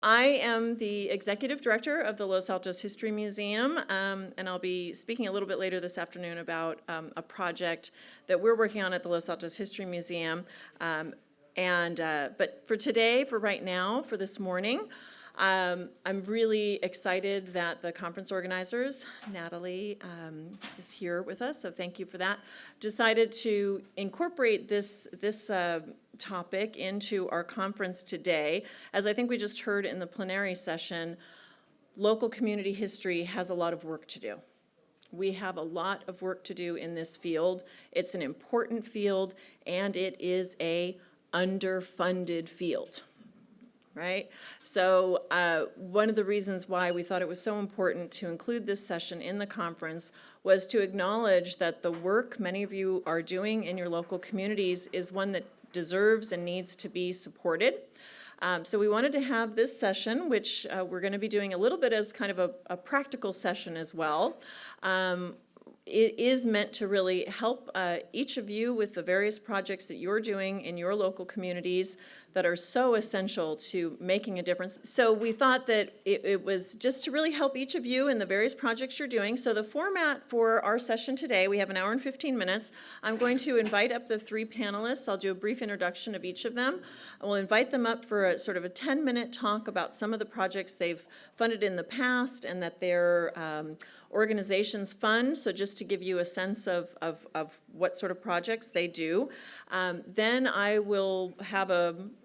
I am the executive director of the Los Altos History Museum, and I'll be speaking a little bit later this afternoon about a project that we're working on at the Los Altos History Museum. But for today, for right now, for this morning, I'm really excited that the conference organizers, Natalie is here with us, so thank you for that, decided to incorporate this topic into our conference today. As I think we just heard in the plenary session, local community history has a lot of work to do. We have a lot of work to do in this field. It's an important field, and it is a underfunded field, right? So one of the reasons why we thought it was so important to include this session in the conference was to acknowledge that the work many of you are doing in your local communities is one that deserves and needs to be supported. So we wanted to have this session, which we're going to be doing a little bit as kind of a practical session as well. It is meant to really help each of you with the various projects that you're doing in your local communities that are so essential to making a difference. So we thought that it was just to really help each of you in the various projects you're doing. So the format for our session today, we have an hour and 15 minutes. I'm going to invite up the three panelists. I'll do a brief introduction of each of them. We'll invite them up for a sort of a 10-minute talk about some of the projects they've funded in the past and that their organizations fund, so just to give you a sense of what sort of projects they do. Then I will have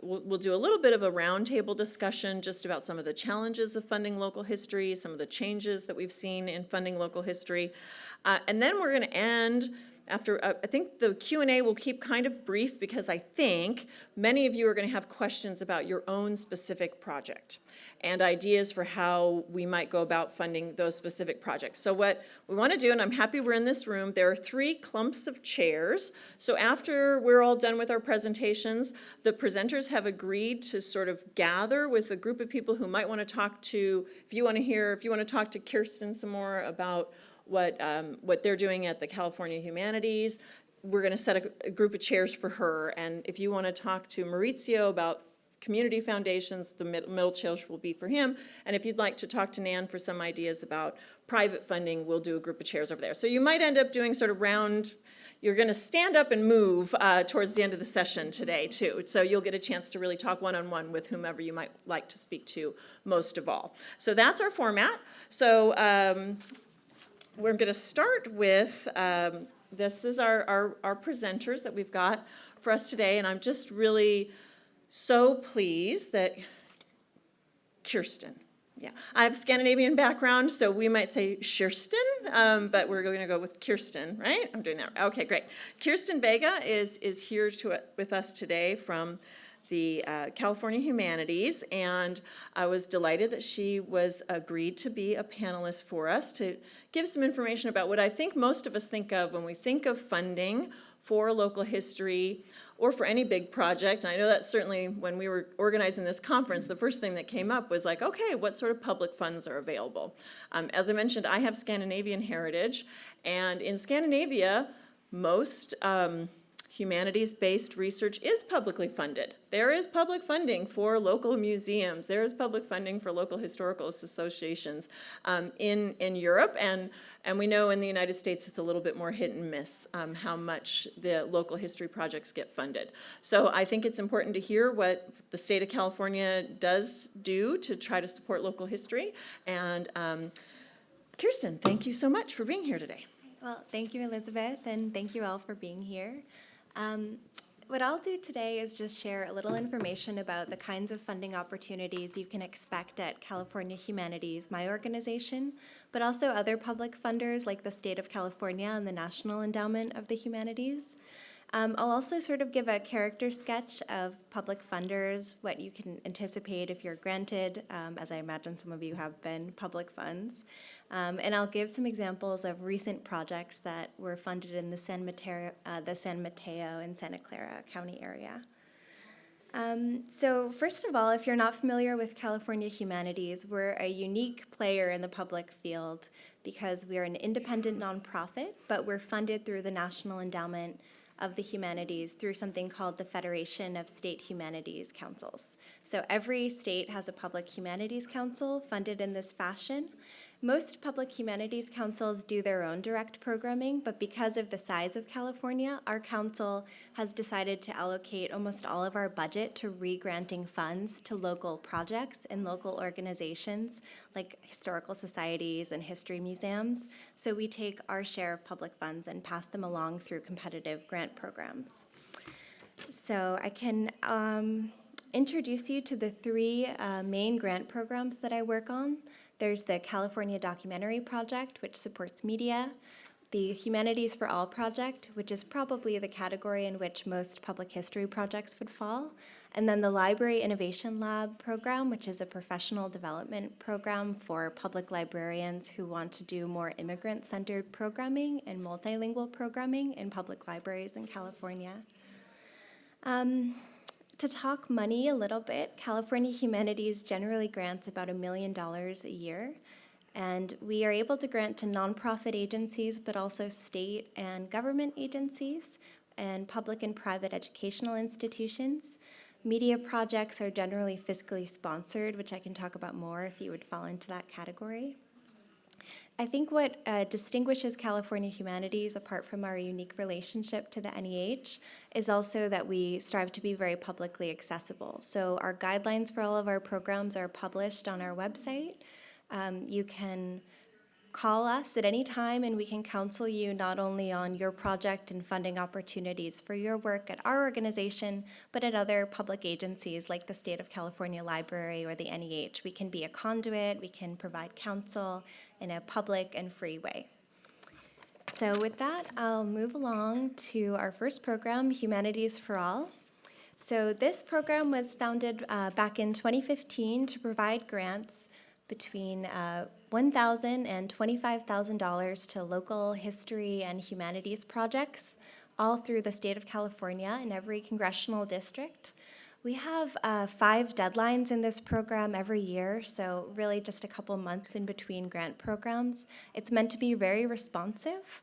we'll do a little bit of a roundtable discussion just about some of the challenges of funding local history, some of the changes that we've seen in funding local history. And then we're going to end after, I think the Q&A will keep kind of brief because I think many of you are going to have questions about your own specific project and ideas for how we might go about funding those specific projects. So what we want to do, and I'm happy we're in this room, there are 3 clumps of chairs. So after we're all done with our presentations, the presenters have agreed to sort of gather with a group of people who might want to talk to, if you want to talk to Kirsten some more about what they're doing at the California Humanities, we're going to set a group of chairs for her. And if you want to talk to Mauricio about community foundations, the middle chairs will be for him. And if you'd like to talk to Nan for some ideas about private funding, we'll do a group of chairs over there. So you might end up doing sort of you're going to stand up and move towards the end of the session today, too. So you'll get a chance to really talk one-on-one with whomever you might like to speak to most of all. So that's our format. So we're going to start with, this is our presenters that we've got for us today, and I'm just really so pleased that Kirsten, yeah, I have a Scandinavian background, so we might say Kirsten, but we're going to go with Kirsten, right? I'm doing that. Okay, great. Kirsten Vega is here with us today from the California Humanities, and I was delighted that she was agreed to be a panelist for us to give some information about what I think most of us think of when we think of funding for local history or for any big project. And I know that certainly when we were organizing this conference, the first thing that came up was like, okay, what sort of public funds are available? As I mentioned, I have Scandinavian heritage, and in Scandinavia, most humanities-based research is publicly funded. There is public funding for local museums. There is public funding for local historical associations in Europe, and we know in the United States it's a little bit more hit and miss how much the local history projects get funded. So I think it's important to hear what the state of California does do to try to support local history. And Kirsten, thank you so much for being here today. Well, thank you, Elizabeth, and thank you all for being here. What I'll do today is just share a little information about the kinds of funding opportunities you can expect at California Humanities, my organization, but also other public funders like the state of California and the National Endowment of the Humanities. I'll also sort of give a character sketch of public funders, what you can anticipate if you're granted, as I imagine some of you have been, public funds. And I'll give some examples of recent projects that were funded in the San Mateo and Santa Clara County area. So first of all, if you're not familiar with California Humanities, we're a unique player in the public field because we are an independent nonprofit, but we're funded through the National Endowment of the humanities through something called the Federation of State Humanities Councils. So every state has a public humanities council funded in this fashion. Most public humanities councils do their own direct programming, but because of the size of California, our council has decided to allocate almost all of our budget to re-granting funds to local projects and local organizations like historical societies and history museums. So we take our share of public funds and pass them along through competitive grant programs. So I can introduce you to the three main grant programs that I work on. There's the California Documentary Project, which supports media, the Humanities for All Project, which is probably the category in which most public history projects would fall, and then the Library Innovation Lab program, which is a professional development program for public librarians who want to do more immigrant-centered programming and multilingual programming in public libraries in California. To talk money a little bit, California Humanities generally grants about $1 million a year, and we are able to grant to nonprofit agencies, but also state and government agencies, and public and private educational institutions. Media projects are generally fiscally sponsored, which I can talk about more if you would fall into that category. I think what distinguishes California Humanities, apart from our unique relationship to the NEH, is also that we strive to be very publicly accessible. So our guidelines for all of our programs are published on our website. You can call us at any time and we can counsel you not only on your project and funding opportunities for your work at our organization, but at other public agencies like the State of California Library or the NEH. We can be a conduit, we can provide counsel in a public and free way. So with that, I'll move along to our first program, Humanities for All. So this program was founded back in 2015 to provide grants between $1,000 and $25,000 to local history and humanities projects all through the state of California in every congressional district. We have 5 deadlines in this program every year, so really just a couple months in between grant programs. It's meant to be very responsive,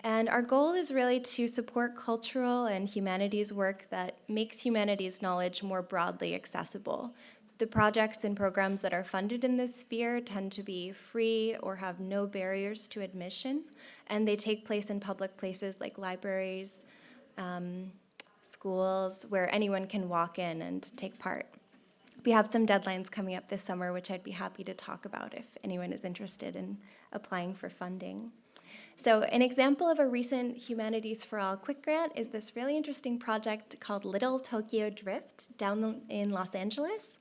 and our goal is really to support cultural and humanities work that makes humanities knowledge more broadly accessible. The projects and programs that are funded in this sphere tend to be free or have no barriers to admission, and they take place in public places like libraries, schools, where anyone can walk in and take part. We have some deadlines coming up this summer, which I'd be happy to talk about if anyone is interested in applying for funding. So an example of a recent Humanities for All quick grant is this really interesting project called Little Tokyo Drift down in Los Angeles.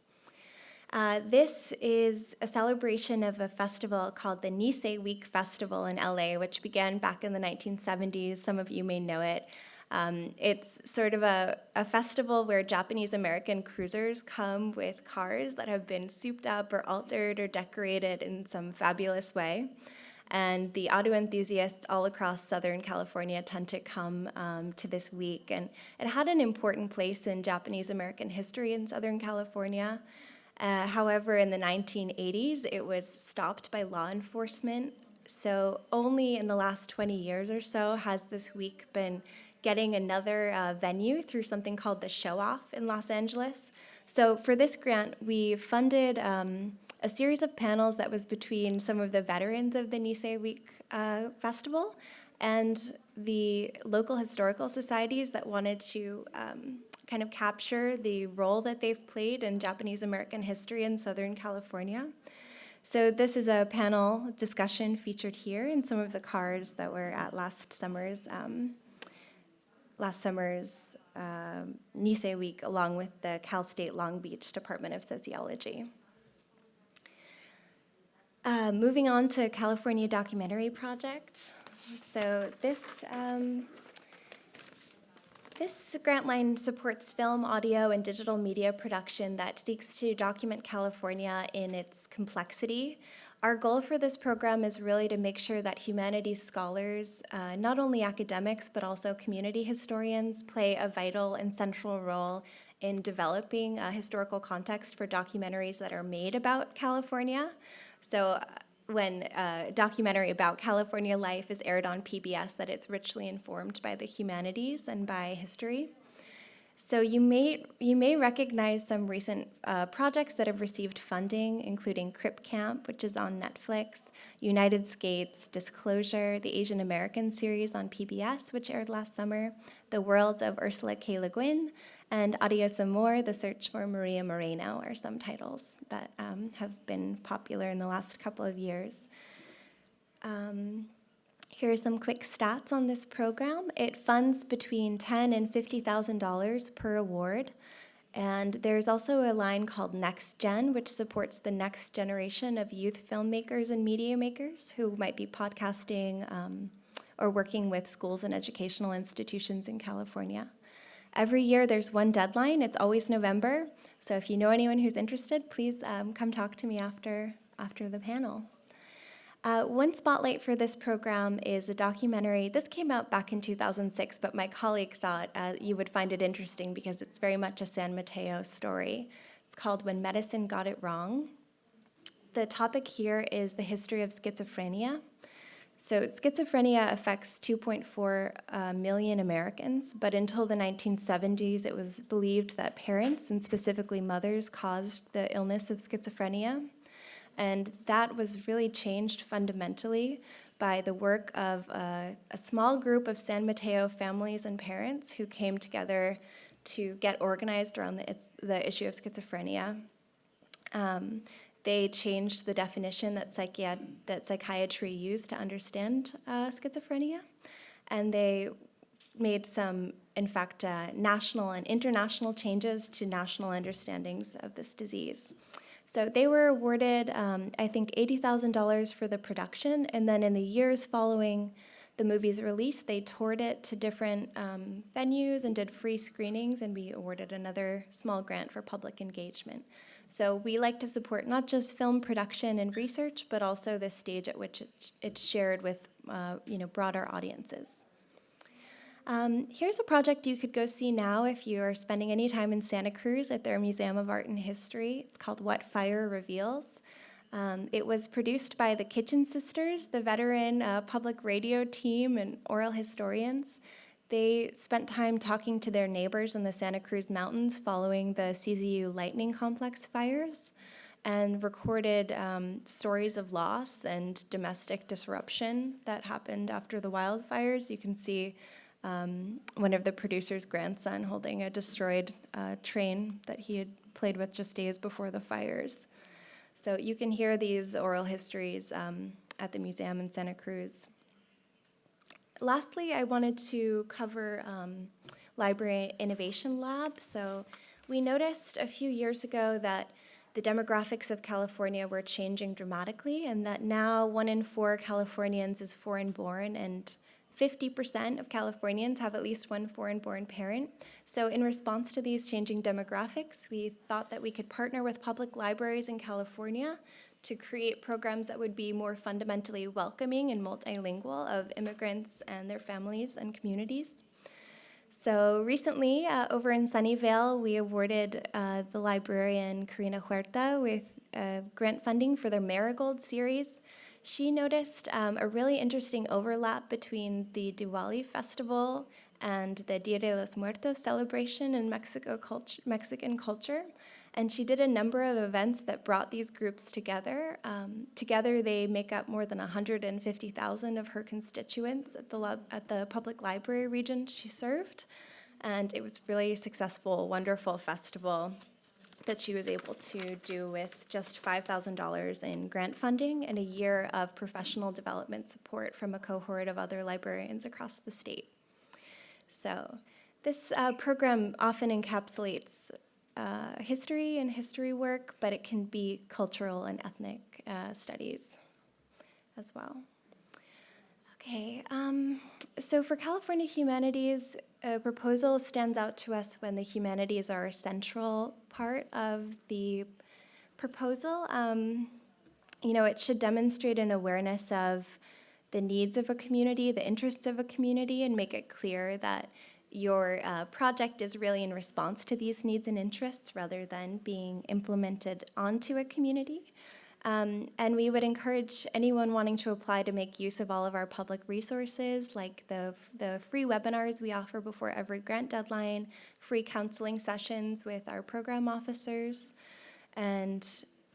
This is a celebration of a festival called the Nisei Week Festival in LA, which began back in the 1970s. Some of you may know it. It's sort of a festival where Japanese American cruisers come with cars that have been souped up or altered or decorated in some fabulous way. And the auto enthusiasts all across Southern California tend to come to this week. And it had an important place in Japanese American history in Southern California. However, in the 1980s, it was stopped by law enforcement. So only in the last 20 years or so has this week been getting another venue through something called the Show Off in Los Angeles. So for this grant, we funded a series of panels that was between some of the veterans of the Nisei Week Festival and the local historical societies that wanted to kind of capture the role that they've played in Japanese American history in Southern California. So this is a panel discussion featured here in some of the cars that were at last summer's Nisei Week, along with the Cal State Long Beach Department of Sociology. Moving on to California Documentary Project. So this grant line supports film, audio, and digital media production that seeks to document California in its complexity. Our goal for this program is really to make sure that humanities scholars, not only academics, but also community historians, play a vital and central role in developing a historical context for documentaries that are made about California. So when a documentary about California life is aired on PBS, that it's richly informed by the humanities and by history. So you may recognize some recent projects that have received funding, including Crip Camp, which is on Netflix, United Skates, Disclosure, the Asian American series on PBS, which aired last summer, The Worlds of Ursula K. Le Guin, and Adios Amor, The Search for Maria Moreno are some titles that have been popular in the last couple of years. Here are some quick stats on this program. It funds between $10,000 and $50,000 per award. And there's also a line called Next Gen, which supports the next generation of youth filmmakers and media makers who might be podcasting or working with schools and educational institutions in California. Every year there's one deadline. It's always November. So if you know anyone who's interested, please come talk to me after the panel. One spotlight for this program is a documentary. This came out back in 2006, but my colleague thought you would find it interesting because it's very much a San Mateo story. It's called When Medicine Got It Wrong. The topic here is the history of schizophrenia. So schizophrenia affects 2.4 million Americans, but until the 1970s, it was believed that parents, and specifically mothers, caused the illness of schizophrenia. And that was really changed fundamentally by the work of a small group of San Mateo families and parents who came together to get organized around the issue of schizophrenia. They changed the definition that psychiatry used to understand schizophrenia, and they made some, in fact, national and international changes to national understandings of this disease. So they were awarded, I think, $80,000 for the production, and then in the years following the movie's release, they toured it to different venues and did free screenings, and we awarded another small grant for public engagement. So we like to support not just film production and research, but also the stage at which it's shared with broader audiences. Here's a project you could go see now if you are spending any time in Santa Cruz at their Museum of Art and History. It's called What Fire Reveals. It was produced by the Kitchen Sisters, the veteran public radio team and oral historians. They spent time talking to their neighbors in the Santa Cruz Mountains following the CZU Lightning Complex fires and recorded stories of loss and domestic disruption that happened after the wildfires. You can see one of the producer's grandson holding a destroyed train that he had played with just days before the fires. So you can hear these oral histories at the museum in Santa Cruz. Lastly, I wanted to cover Library Innovation Lab. So we noticed a few years ago that the demographics of California were changing dramatically, and that now 1 in 4 Californians is foreign-born, and 50% of Californians have at least one foreign-born parent. So in response to these changing demographics, we thought that we could partner with public libraries in California to create programs that would be more fundamentally welcoming and multilingual of immigrants and their families and communities. So recently, over in Sunnyvale, we awarded the librarian Karina Huerta with grant funding for their Marigold series. She noticed a really interesting overlap between the Diwali festival and the Dia de los Muertos celebration in Mexican culture. And she did a number of events that brought these groups together. Together, they make up more than 150,000 of her constituents at the public library region she served. And it was really a successful, wonderful festival that she was able to do with just $5,000 in grant funding and a year of professional development support from a cohort of other librarians across the state. So this program often encapsulates history and history work, but it can be cultural and ethnic studies as well. Okay, so for California Humanities, a proposal stands out to us when the humanities are a central part of the proposal. It should demonstrate an awareness of the needs of a community, the interests of a community, and make it clear that your project is really in response to these needs and interests rather than being implemented onto a community. And we would encourage anyone wanting to apply to make use of all of our public resources, like the free webinars we offer before every grant deadline, free counseling sessions with our program officers. And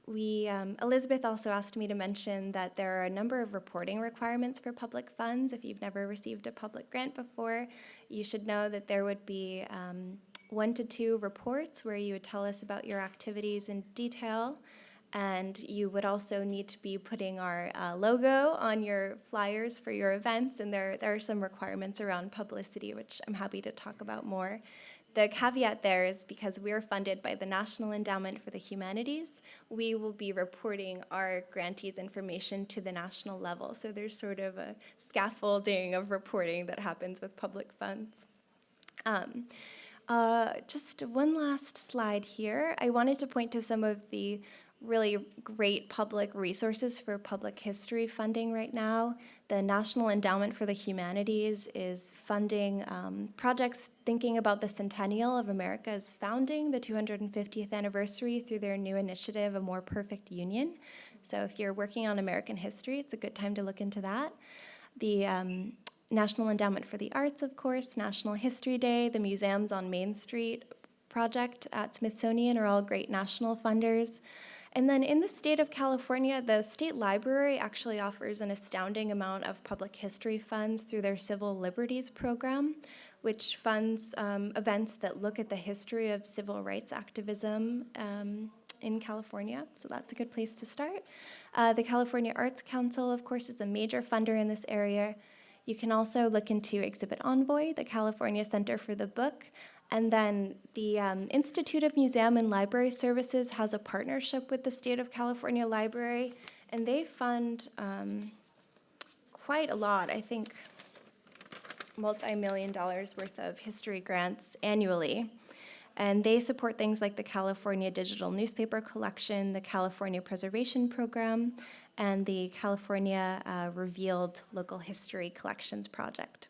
Elizabeth also asked me to mention that there are a number of reporting requirements for public funds. If you've never received a public grant before, you should know that there would be 1 to 2 reports where you would tell us about your activities in detail. And you would also need to be putting our logo on your flyers for your events, and there are some requirements around publicity, which I'm happy to talk about more. The caveat there is because we're funded by the National Endowment for the Humanities, we will be reporting our grantees' information to the national level. So there's sort of a scaffolding of reporting that happens with public funds. Just one last slide here. I wanted to point to some of the really great public resources for public history funding right now. The National Endowment for the Humanities is funding projects thinking about the centennial of America's founding, the 250th anniversary, through their new initiative, A More Perfect Union. So if you're working on American history, it's a good time to look into that. The National Endowment for the Arts, of course, National History Day, the Museums on Main Street project at Smithsonian are all great national funders. And then in the state of California, the state library actually offers an astounding amount of public history funds through their Civil Liberties program, which funds events that look at the history of civil rights activism in California. So that's a good place to start. The California Arts Council, of course, is a major funder in this area. You can also look into Exhibit Envoy, the California Center for the Book. And then the Institute of Museum and Library Services has a partnership with the State of California Library, and they fund quite a lot, I think multi-million dollars worth of history grants annually. And they support things like the California Digital Newspaper Collection, the California Preservation Program, and the California Revealed Local History Collections Project.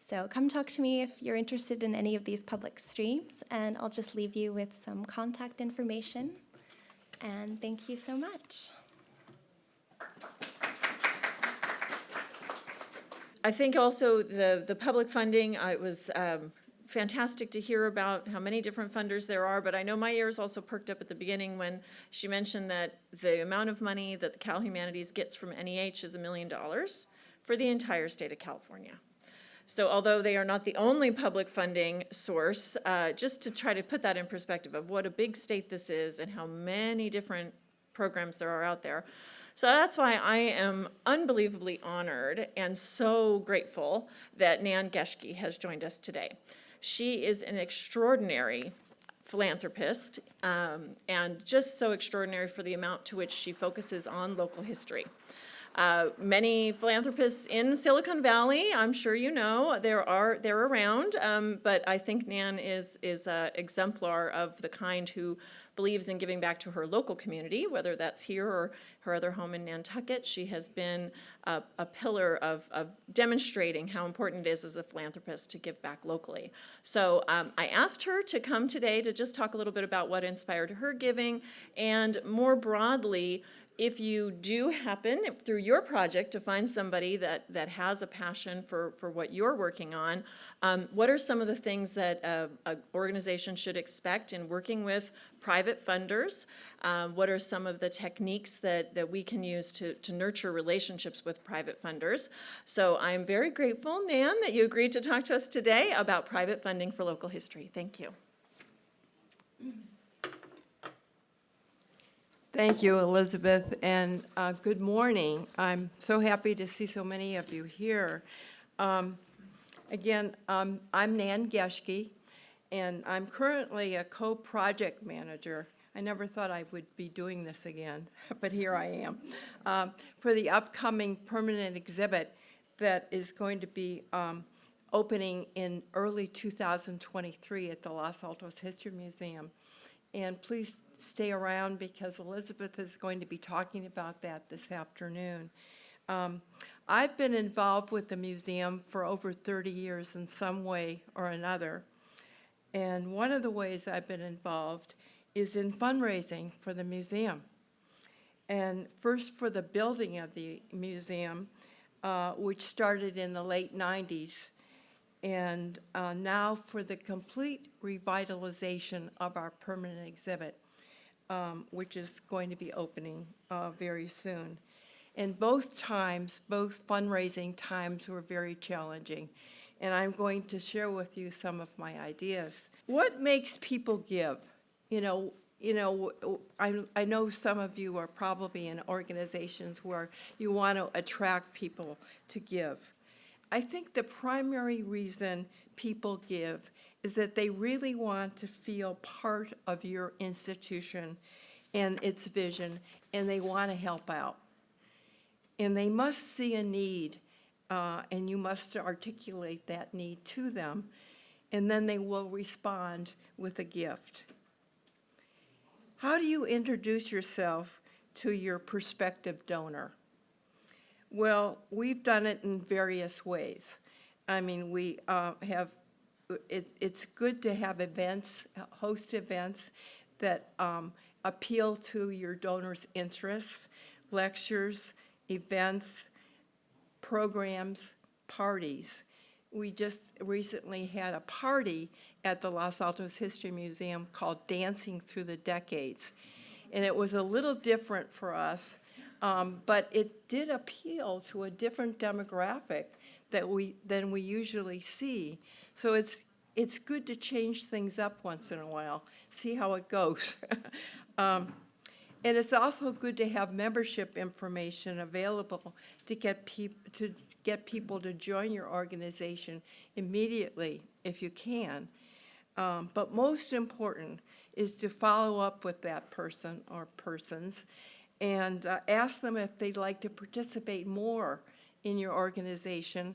So come talk to me if you're interested in any of these public streams, and I'll just leave you with some contact information. And thank you so much. I think also the public funding, it was fantastic to hear about how many different funders there are, but I know my ears also perked up at the beginning when she mentioned that the amount of money that the Cal Humanities gets from NEH is $1 million for the entire state of California. So although they are not the only public funding source, just to try to put that in perspective of what a big state this is and how many different programs there are out there. So that's why I am unbelievably honored and so grateful that Nan Geschke has joined us today. She is an extraordinary philanthropist and just so extraordinary for the amount to which she focuses on local history. Many philanthropists in Silicon Valley, I'm sure you know, they're around, but I think Nan is an exemplar of the kind who believes in giving back to her local community, whether that's here or her other home in Nantucket. She has been a pillar of demonstrating how important it is as a philanthropist to give back locally. So I asked her to come today to just talk a little bit about what inspired her giving, and more broadly, if you do happen, through your project, to find somebody that has a passion for what you're working on, what are some of the things that an organization should expect in working with private funders? What are some of the techniques that we can use to nurture relationships with private funders? So I'm very grateful, Nan, that you agreed to talk to us today about private funding for local history. Thank you. Thank you, Elizabeth, and good morning. I'm so happy to see so many of you here. Again, I'm Nan Geschke, and I'm currently a co-project manager. I never thought I would be doing this again, but here I am, for the upcoming permanent exhibit that is going to be opening in early 2023 at the Los Altos History Museum. And please stay around because Elizabeth is going to be talking about that this afternoon. I've been involved with the museum for over 30 years in some way or another. And one of the ways I've been involved is in fundraising for the museum. And first for the building of the museum, which started in the late 90s, and now for the complete revitalization of our permanent exhibit, which is going to be opening very soon. And both fundraising times were very challenging. And I'm going to share with you some of my ideas. What makes people give? I know some of you are probably in organizations where you want to attract people to give. I think the primary reason people give is that they really want to feel part of your institution and its vision, and they want to help out. And they must see a need, and you must articulate that need to them, and then they will respond with a gift. How do you introduce yourself to your prospective donor? Well, we've done it in various ways. I mean, it's good to have events, host events that appeal to your donor's interests, lectures, events, programs, parties. We just recently had a party at the Los Altos History Museum called Dancing Through the Decades. And it was a little different for us, but it did appeal to a different demographic than we usually see. So it's good to change things up once in a while, see how it goes. And it's also good to have membership information available to get people to join your organization immediately if you can. But most important is to follow up with that person or persons and ask them if they'd like to participate more in your organization,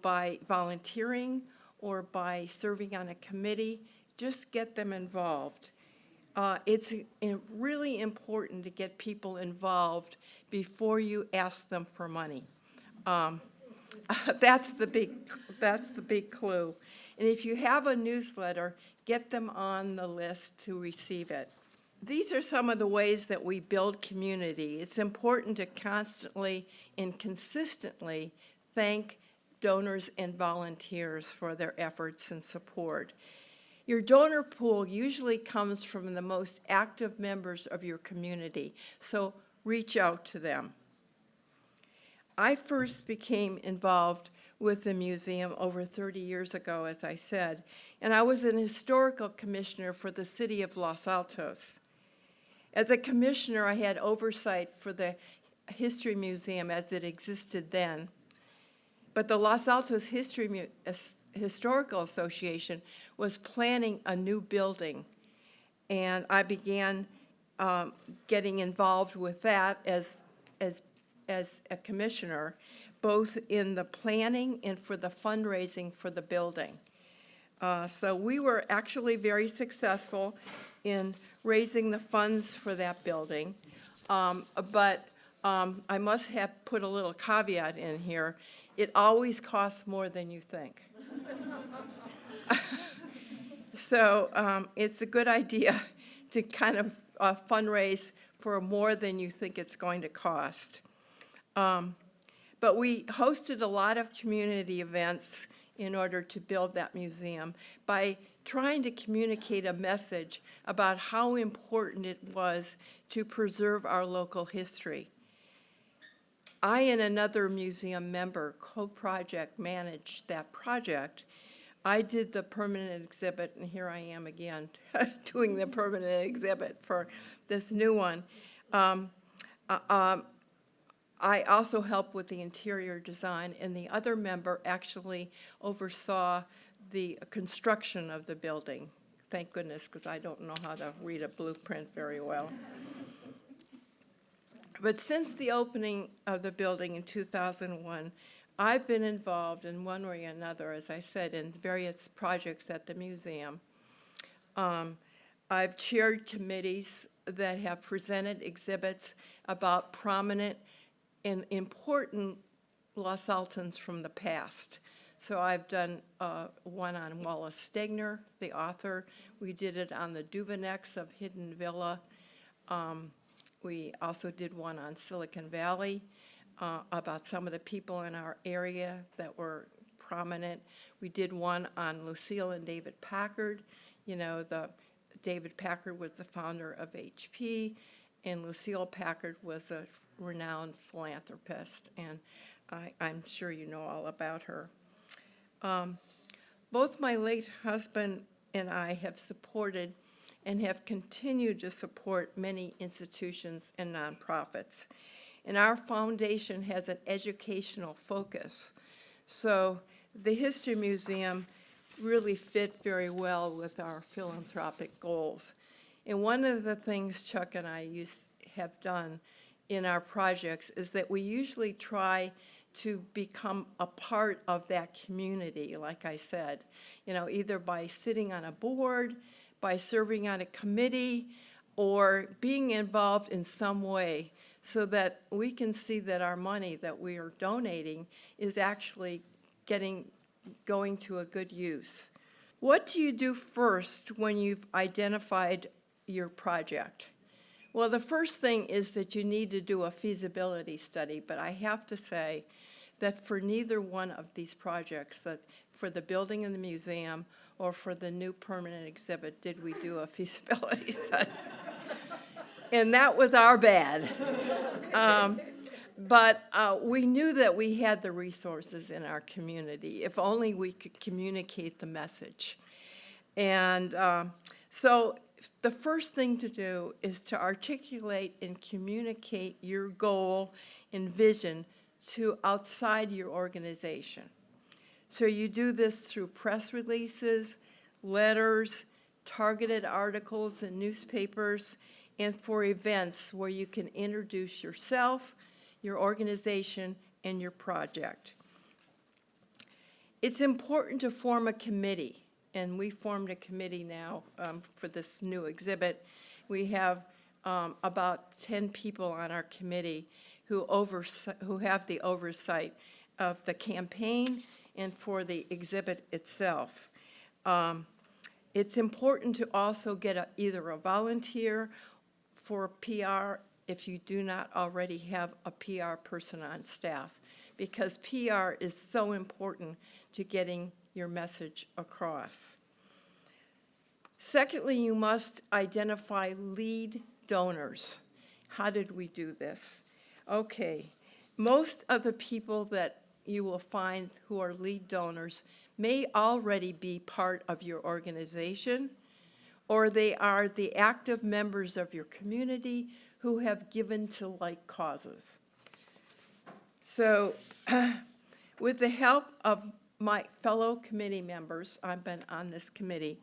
by volunteering or by serving on a committee. Just get them involved. It's really important to get people involved before you ask them for money. That's the big clue. And if you have a newsletter, get them on the list to receive it. These are some of the ways that we build community. It's important to constantly and consistently thank donors and volunteers for their efforts and support. Your donor pool usually comes from the most active members of your community, so reach out to them. I first became involved with the museum over 30 years ago, as I said, and I was an historical commissioner for the city of Los Altos. As a commissioner, I had oversight for the History Museum as it existed then. But the Los Altos Historical Association was planning a new building, and I began getting involved with that as a commissioner, both in the planning and for the fundraising for the building. So we were actually very successful in raising the funds for that building, but I must have put a little caveat in here. It always costs more than you think. So it's a good idea to kind of fundraise for more than you think it's going to cost. But we hosted a lot of community events in order to build that museum by trying to communicate a message about how important it was to preserve our local history. I and another museum member co-project managed that project. I did the permanent exhibit, and here I am again doing the permanent exhibit for this new one. I also helped with the interior design, and the other member actually oversaw the construction of the building. Thank goodness, because I don't know how to read a blueprint very well. But since the opening of the building in 2001, I've been involved in one way or another, as I said, in various projects at the museum. I've chaired committees that have presented exhibits about prominent and important Los Altans from the past. So I've done one on Wallace Stegner, the author. We did it on the Duveneks of Hidden Villa. We also did one on Silicon Valley, about some of the people in our area that were prominent. We did one on Lucille and David Packard. You know, David Packard was the founder of HP, and Lucille Packard was a renowned philanthropist, and I'm sure you know all about her. Both my late husband and I have supported and have continued to support many institutions and nonprofits. And our foundation has an educational focus. So the History Museum really fit very well with our philanthropic goals. And one of the things Chuck and I have done in our projects is that we usually try to become a part of that community, like I said, you know, either by sitting on a board, by serving on a committee, or being involved in some way so that we can see that our money that we are donating is actually going to a good use. What do you do first when you've identified your project? Well, the first thing is that you need to do a feasibility study, but I have to say that for neither one of these projects, that for the building in the museum or for the new permanent exhibit, did we do a feasibility study. And that was our bad. But we knew that we had the resources in our community, if only we could communicate the message. And so the first thing to do is to articulate and communicate your goal and vision to outside your organization. So you do this through press releases, letters, targeted articles in newspapers, and for events where you can introduce yourself, your organization, and your project. It's important to form a committee, and we formed a committee now for this new exhibit. We have about 10 people on our committee who have the oversight of the campaign and for the exhibit itself. It's important to also get either a volunteer for PR if you do not already have a PR person on staff, because PR is so important to getting your message across. Secondly, you must identify lead donors. How did we do this? Okay, most of the people that you will find who are lead donors may already be part of your organization, or they are the active members of your community who have given to like causes. So with the help of my fellow committee members, I've been on this committee,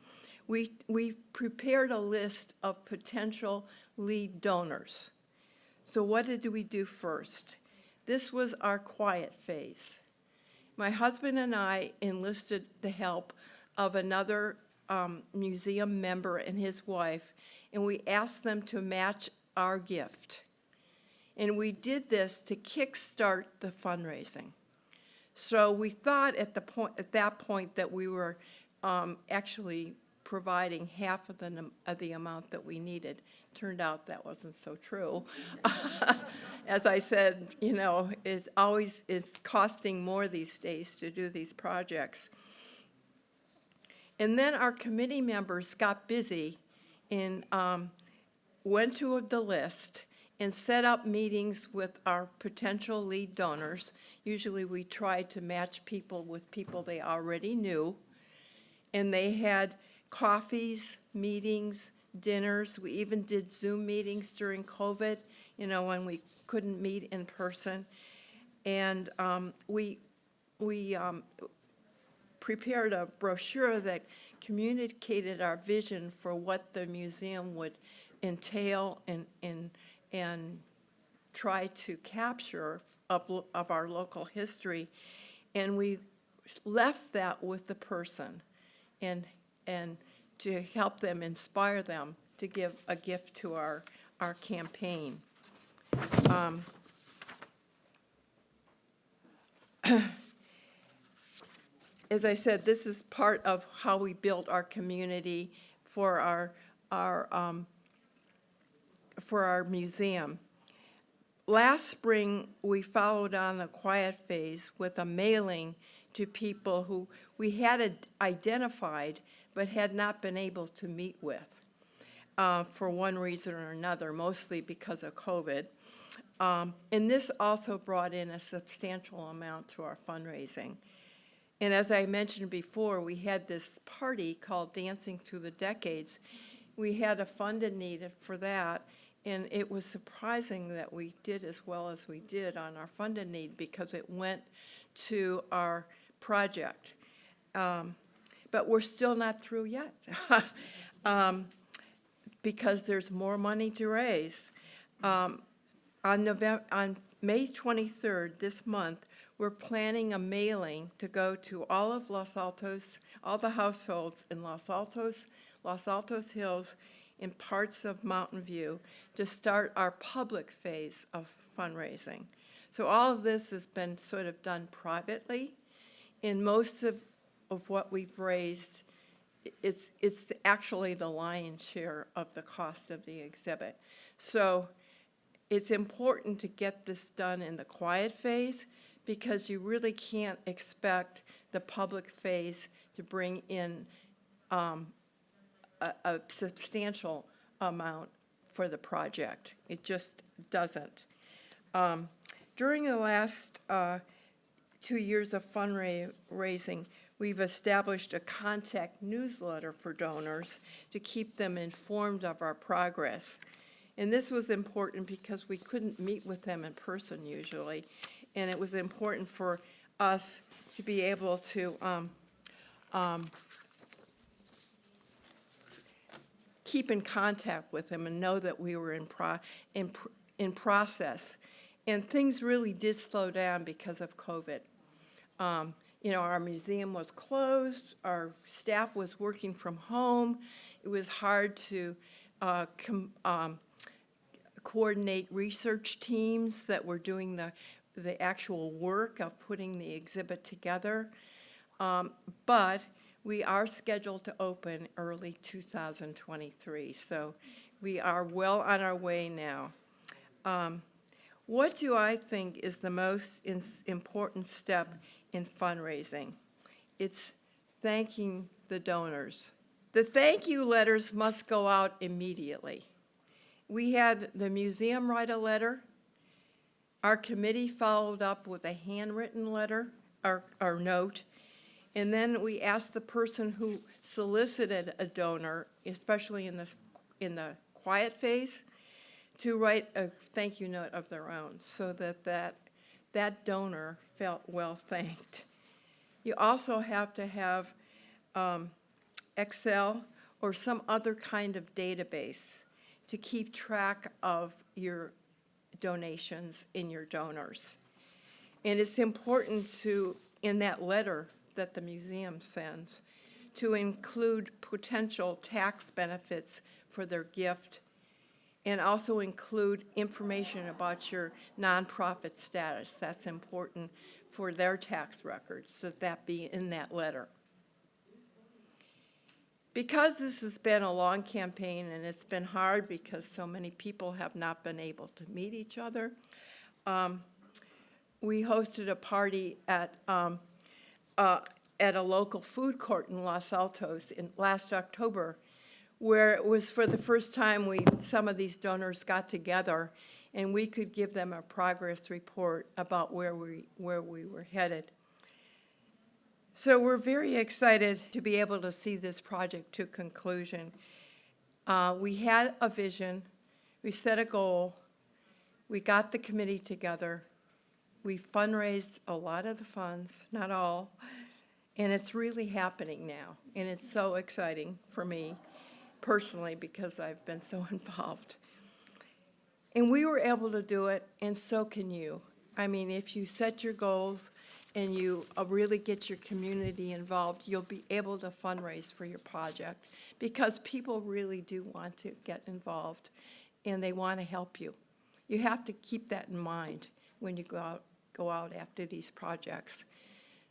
we prepared a list of potential lead donors. So what did we do first? This was our quiet phase. My husband and I enlisted the help of another museum member and his wife, and we asked them to match our gift. And we did this to kickstart the fundraising. So we thought at that point that we were actually providing half of the amount that we needed. Turned out that wasn't so true. As I said, you know, it's costing more these days to do these projects. And then our committee members got busy and went to the list and set up meetings with our potential lead donors. Usually we tried to match people with people they already knew. And they had coffees, meetings, dinners. We even did Zoom meetings during COVID, you know, when we couldn't meet in person. And we prepared a brochure that communicated our vision for what the museum would entail and try to capture of our local history. And we left that with the person and to help them, inspire them to give a gift to our campaign. As I said, this is part of how we built our community for our for our museum. Last spring, we followed on the quiet phase with a mailing to people who we had identified but had not been able to meet with for one reason or another, mostly because of COVID. And this also brought in a substantial amount to our fundraising. And as I mentioned before, we had this party called Dancing Through the Decades. We had a funded need for that, and it was surprising that we did as well as we did on our funded need because it went to our project. But we're still not through yet because there's more money to raise. On May 23rd, this month, we're planning a mailing to go to all of Los Altos, all the households in Los Altos Hills, and parts of Mountain View to start our public phase of fundraising. So all of this has been sort of done privately, and most of what we've raised, it's actually the lion's share of the cost of the exhibit. So it's important to get this done in the quiet phase because you really can't expect the public phase to bring in a substantial amount for the project. It just doesn't. During the last 2 years of fundraising, we've established a contact newsletter for donors to keep them informed of our progress. And this was important because we couldn't meet with them in person usually, and it was important for us to be able to keep in contact with them and know that we were in process. And things really did slow down because of COVID. Our museum was closed, our staff was working from home. It was hard to coordinate research teams that were doing the actual work of putting the exhibit together. But we are scheduled to open early 2023, so we are well on our way now. What do I think is the most important step in fundraising? It's thanking the donors. The thank you letters must go out immediately. We had the museum write a letter. Our committee followed up with a handwritten letter, or note, and then we asked the person who solicited a donor, especially in the quiet phase, to write a thank you note of their own so that donor felt well thanked. You also have to have Excel or some other kind of database to keep track of your donations and your donors. And it's important to, in that letter that the museum sends, to include potential tax benefits for their gift and also include information about your nonprofit status. That's important for their tax records, that be in that letter. Because this has been a long campaign and it's been hard because so many people have not been able to meet each other, we hosted a party at a local food court in Los Altos last October, where it was for the first time some of these donors got together and we could give them a progress report about where we were headed. So we're very excited to be able to see this project to conclusion. We had a vision, we set a goal, we got the committee together, we fundraised a lot of the funds, not all, and it's really happening now. And it's so exciting for me personally because I've been so involved. And we were able to do it, and so can you. I mean, if you set your goals and you really get your community involved, you'll be able to fundraise for your project because people really do want to get involved and they want to help you. You have to keep that in mind when you go out after these projects.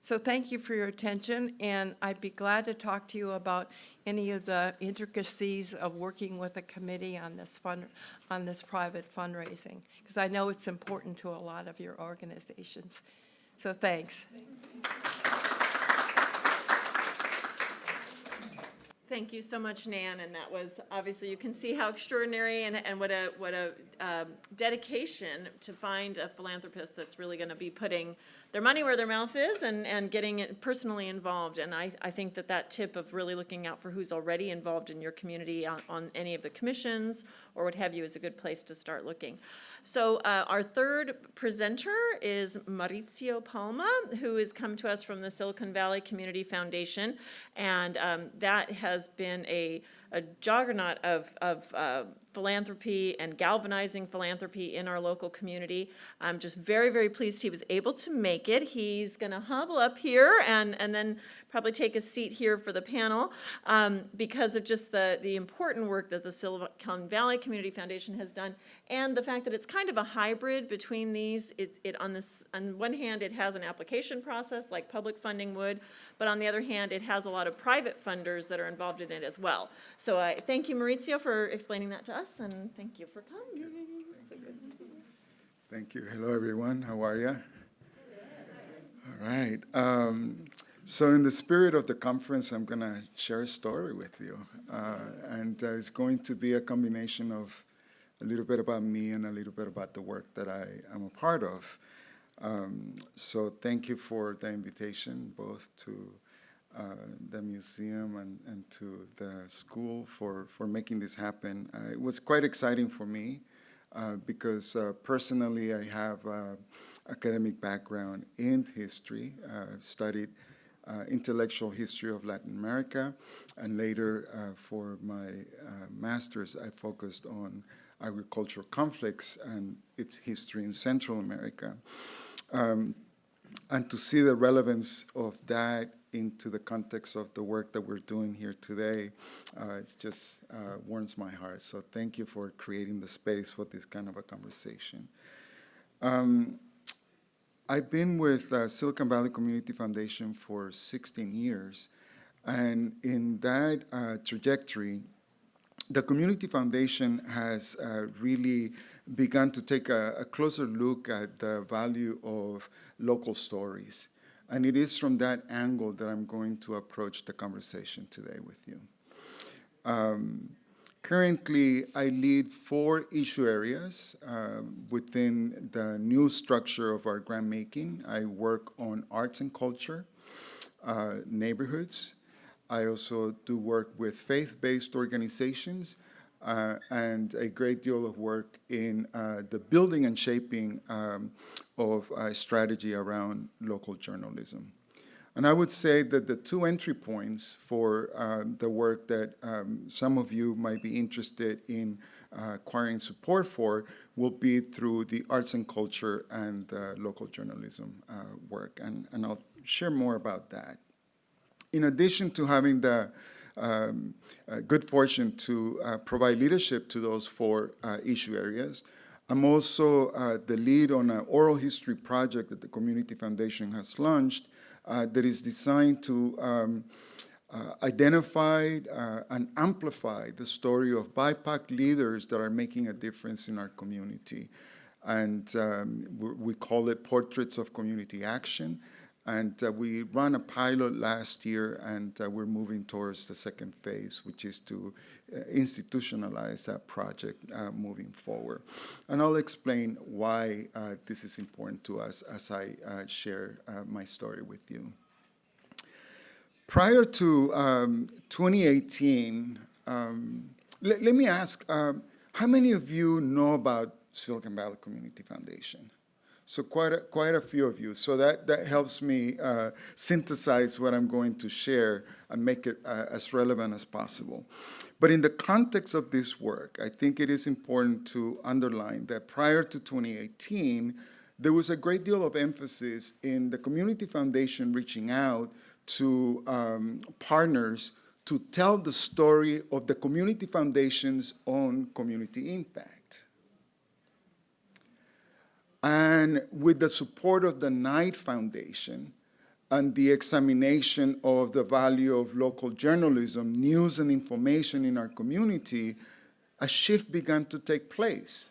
So thank you for your attention, and I'd be glad to talk to you about any of the intricacies of working with a committee on this private fundraising, because I know it's important to a lot of your organizations. So thanks. Thank you so much, Nan, and that was, obviously, you can see how extraordinary and what a dedication to find a philanthropist that's really going to be putting their money where their mouth is and getting it personally involved. And I think that tip of really looking out for who's already involved in your community on any of the commissions or what have you is a good place to start looking. So our third presenter is Mauricio Palma, who has come to us from the Silicon Valley Community Foundation, and that has been a juggernaut of philanthropy and galvanizing philanthropy in our local community. I'm just very, very pleased he was able to make it. He's going to hobble up here and then probably take a seat here for the panel because of just the important work that the Silicon Valley Community Foundation has done, and the fact that it's kind of a hybrid between these. On one hand, it has an application process like public funding would, but on the other hand, it has a lot of private funders that are involved in it as well. So I thank you, Mauricio, for explaining that to us, and thank you for coming. So good. Thank you. Hello, everyone. How are you? All right. So in the spirit of the conference, I'm going to share a story with you. And it's going to be a combination of a little bit about me and a little bit about the work that I am a part of. So thank you for the invitation, both to the museum and to the school for making this happen. It was quite exciting for me because personally I have academic background in history. I've studied intellectual history of Latin America, and later for my master's I focused on agricultural conflicts and its history in Central America. And to see the relevance of that into the context of the work that we're doing here today, it's just warms my heart. So thank you for creating the space for this kind of a conversation. I've been with Silicon Valley Community Foundation for 16 years, and in that trajectory, the Community Foundation has really begun to take a closer look at the value of local stories. And it is from that angle that I'm going to approach the conversation today with you. Currently, I lead 4 issue areas within the new structure of our grant making. I work on arts and culture, neighborhoods. I also do work with faith-based organizations and a great deal of work in the building and shaping of a strategy around local journalism. And I would say that the 2 entry points for the work that some of you might be interested in acquiring support for will be through the arts and culture and local journalism work. And I'll share more about that. In addition to having the good fortune to provide leadership to those 4 issue areas, I'm also the lead on an oral history project that the Community Foundation has launched that is designed to identify and amplify the story of BIPOC leaders that are making a difference in our community. And we call it Portraits of Community Action. And we ran a pilot last year, and we're moving towards the second phase, which is to institutionalize that project moving forward. And I'll explain why this is important to us as I share my story with you. Prior to 2018, let me ask, how many of you know about Silicon Valley Community Foundation? So quite a few of you. So that helps me synthesize what I'm going to share and make it as relevant as possible. But in the context of this work, I think it is important to underline that prior to 2018, there was a great deal of emphasis in the Community Foundation reaching out to partners to tell the story of the Community Foundation's own community impact. And with the support of the Knight Foundation, and the examination of the value of local journalism, news and information in our community, a shift began to take place,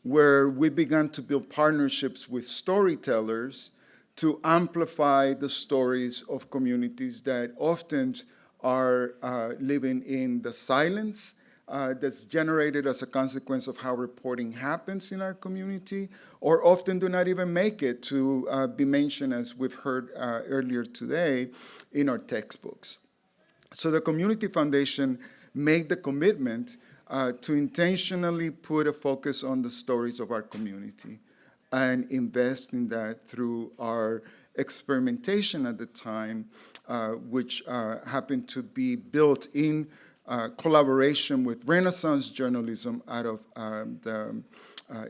where we began to build partnerships with storytellers to amplify the stories of communities that often are living in the silence that's generated as a consequence of how reporting happens in our community, or often do not even make it to be mentioned, as we've heard earlier today, in our textbooks. So the Community Foundation made the commitment to intentionally put a focus on the stories of our community and invest in that through our experimentation at the time, which happened to be built in collaboration with Renaissance journalism out of the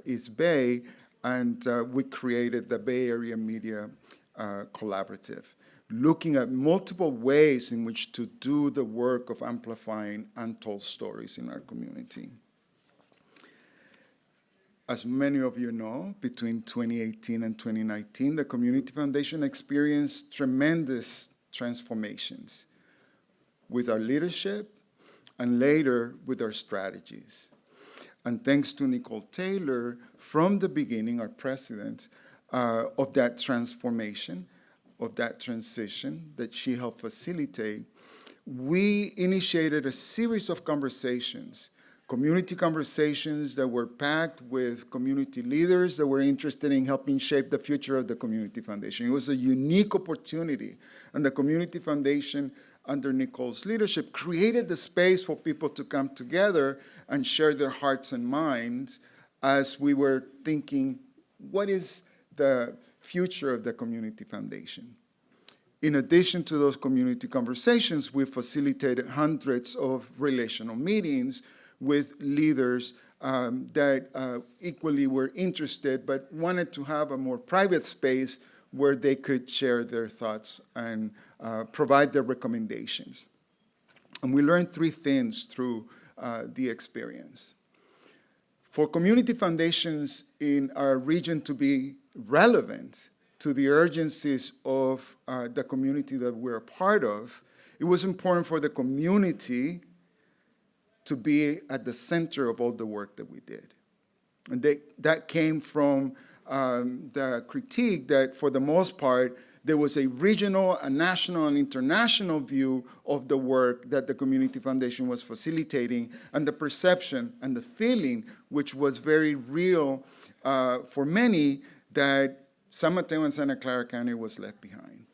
East Bay, and we created the Bay Area Media Collaborative, looking at multiple ways in which to do the work of amplifying untold stories in our community. As many of you know, between 2018 and 2019, the Community Foundation experienced tremendous transformations with our leadership and later with our strategies. And thanks to Nicole Taylor, from the beginning, our president, of that transformation, of that transition that she helped facilitate, we initiated a series of conversations, community conversations that were packed with community leaders that were interested in helping shape the future of the Community Foundation. It was a unique opportunity, and the Community Foundation, under Nicole's leadership, created the space for people to come together and share their hearts and minds as we were thinking, what is the future of the Community Foundation? In addition to those community conversations, we facilitated hundreds of relational meetings with leaders that equally were interested but wanted to have a more private space where they could share their thoughts and provide their recommendations. And we learned three things through the experience. For community foundations in our region to be relevant to the urgencies of the community that we're a part of, it was important for the community to be at the center of all the work that we did. And that came from the critique that, for the most part, there was a regional, a national, and international view of the work that the Community Foundation was facilitating, and the perception and the feeling, which was very real for many, that San Mateo and Santa Clara County was left behind.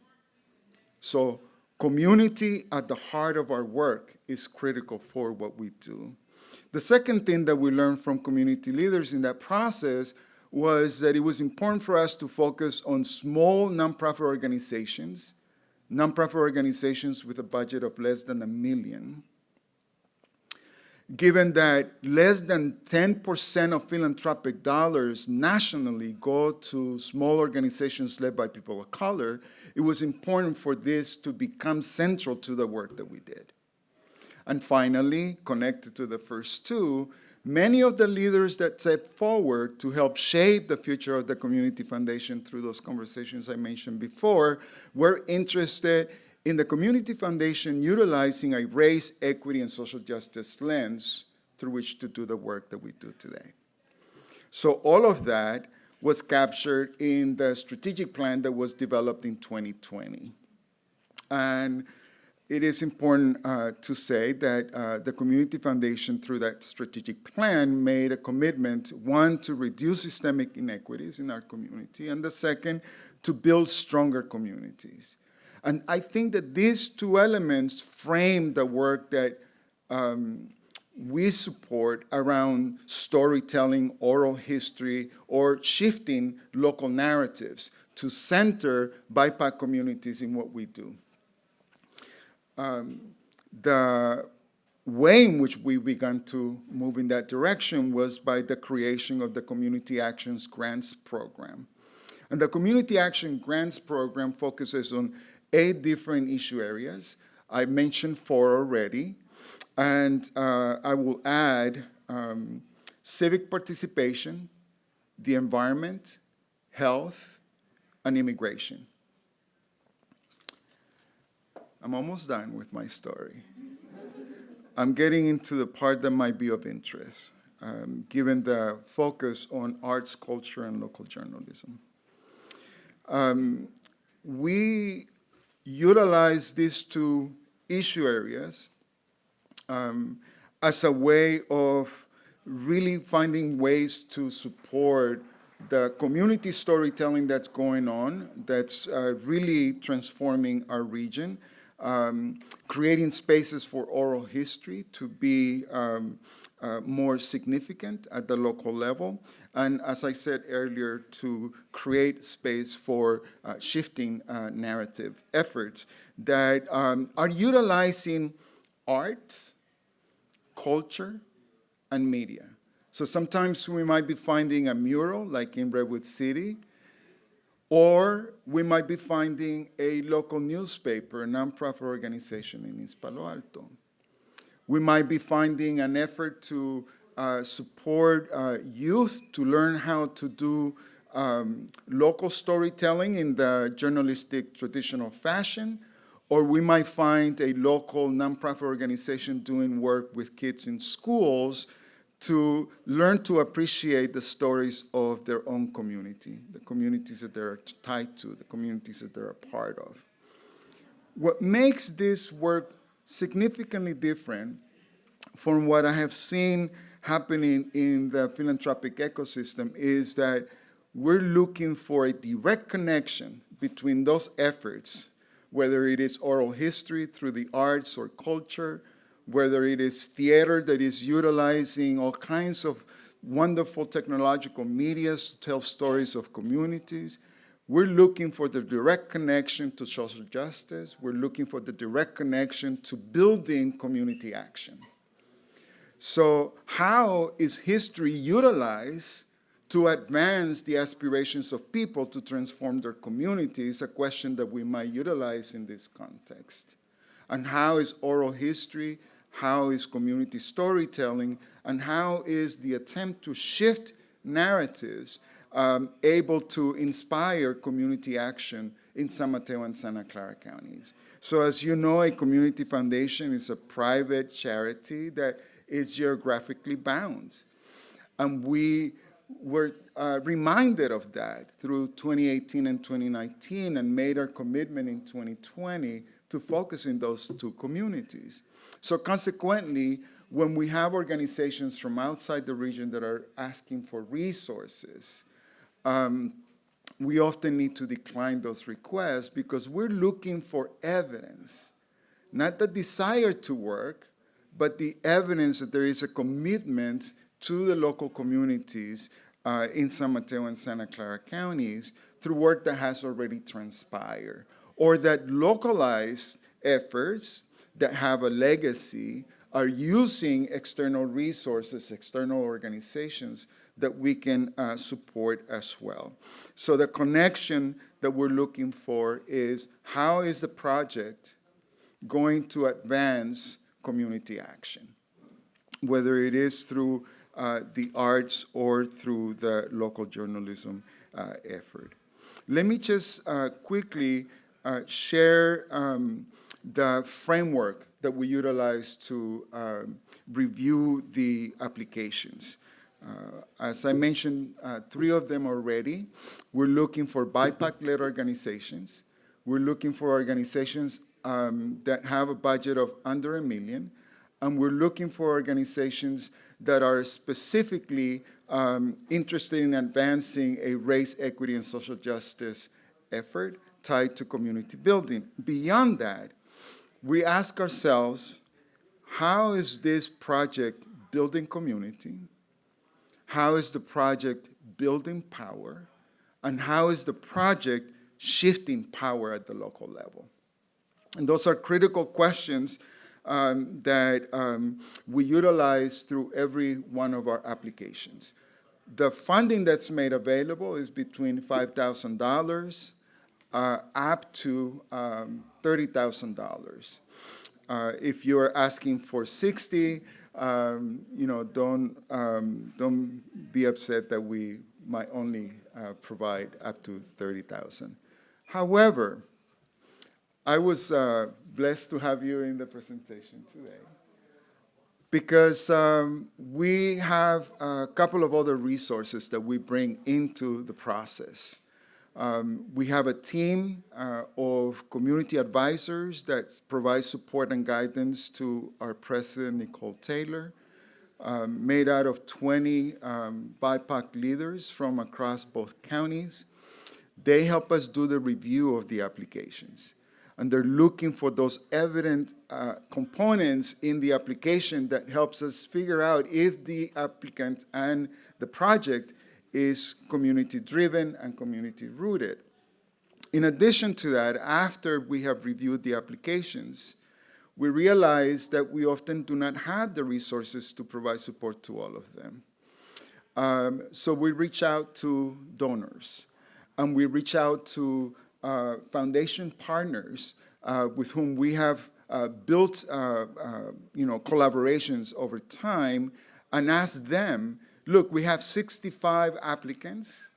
So community at the heart of our work is critical for what we do. The second thing that we learned from community leaders in that process was that it was important for us to focus on small nonprofit organizations with a budget of less than $1 million, given that less than 10% of philanthropic dollars nationally go to small organizations led by people of color. It was important for this to become central to the work that we did. And finally, connected to the first two, many of the leaders that stepped forward to help shape the future of the Community Foundation through those conversations I mentioned before were interested in the Community Foundation utilizing a race, equity, and social justice lens through which to do the work that we do today. So all of that was captured in the strategic plan that was developed in 2020. And it is important to say that the Community Foundation, through that strategic plan, made a commitment, one, to reduce systemic inequities in our community, and the second, to build stronger communities. And I think that these two elements frame the work that we support around storytelling, oral history, or shifting local narratives to center BIPOC communities in what we do. The way in which we began to move in that direction was by the creation of the Community Actions Grants Program. And the Community Action Grants Program focuses on 8 different issue areas. I mentioned 4 already, and I will add civic participation, the environment, health, and immigration. I'm almost done with my story. I'm getting into the part that might be of interest, given the focus on arts, culture, and local journalism. We utilize these two issue areas as a way of really finding ways to support the community storytelling that's going on, that's really transforming our region, creating spaces for oral history to be more significant at the local level, and as I said earlier, to create space for shifting narrative efforts that are utilizing art, culture, and media. So sometimes we might be finding a mural, like in Redwood City, or we might be finding a local newspaper, a nonprofit organization in East Palo Alto. We might be finding an effort to support youth to learn how to do local storytelling in the journalistic traditional fashion, or we might find a local nonprofit organization doing work with kids in schools to learn to appreciate the stories of their own community, the communities that they're tied to, the communities that they're a part of. What makes this work significantly different from what I have seen happening in the philanthropic ecosystem is that we're looking for a direct connection between those efforts, whether it is oral history through the arts or culture, whether it is theater that is utilizing all kinds of wonderful technological media to tell stories of communities. We're looking for the direct connection to social justice. We're looking for the direct connection to building community action. So how is history utilized to advance the aspirations of people to transform their communities? A question that we might utilize in this context. And how is oral history, how is community storytelling, and how is the attempt to shift narratives able to inspire community action in San Mateo and Santa Clara counties? So as you know, a community foundation is a private charity that is geographically bound. And we were reminded of that through 2018 and 2019 and made our commitment in 2020 to focus in those two communities. So consequently, when we have organizations from outside the region that are asking for resources, we often need to decline those requests because we're looking for evidence, not the desire to work, but the evidence that there is a commitment to the local communities in San Mateo and Santa Clara counties through work that has already transpired, or that localized efforts that have a legacy are using external resources, external organizations that we can support as well. So the connection that we're looking for is how is the project going to advance community action, whether it is through the arts or through the local journalism effort. Let me just quickly share the framework that we utilize to review the applications. As I mentioned, 3 of them already. We're looking for BIPAC-led organizations. We're looking for organizations that have a budget of under $1 million. And we're looking for organizations that are specifically interested in advancing a race, equity, and social justice effort tied to community building. Beyond that, we ask ourselves, how is this project building community? How is the project building power? And how is the project shifting power at the local level? And those are critical questions that we utilize through every one of our applications. The funding that's made available is between $5,000 up to $30,000. If you're asking for 60, don't be upset that we might only provide up to 30,000. However, I was blessed to have you in the presentation today because we have a couple of other resources that we bring into the process. We have a team of community advisors that provide support and guidance to our president, Nicole Taylor, made out of 20 BIPOC leaders from across both counties. They help us do the review of the applications. And they're looking for those evident components in the application that helps us figure out if the applicant and the project is community-driven and community-rooted. In addition to that, after we have reviewed the applications, we realize that we often do not have the resources to provide support to all of them. So we reach out to donors, and we reach out to foundation partners with whom we have built collaborations over time, and ask them, look, we have 65 applicants.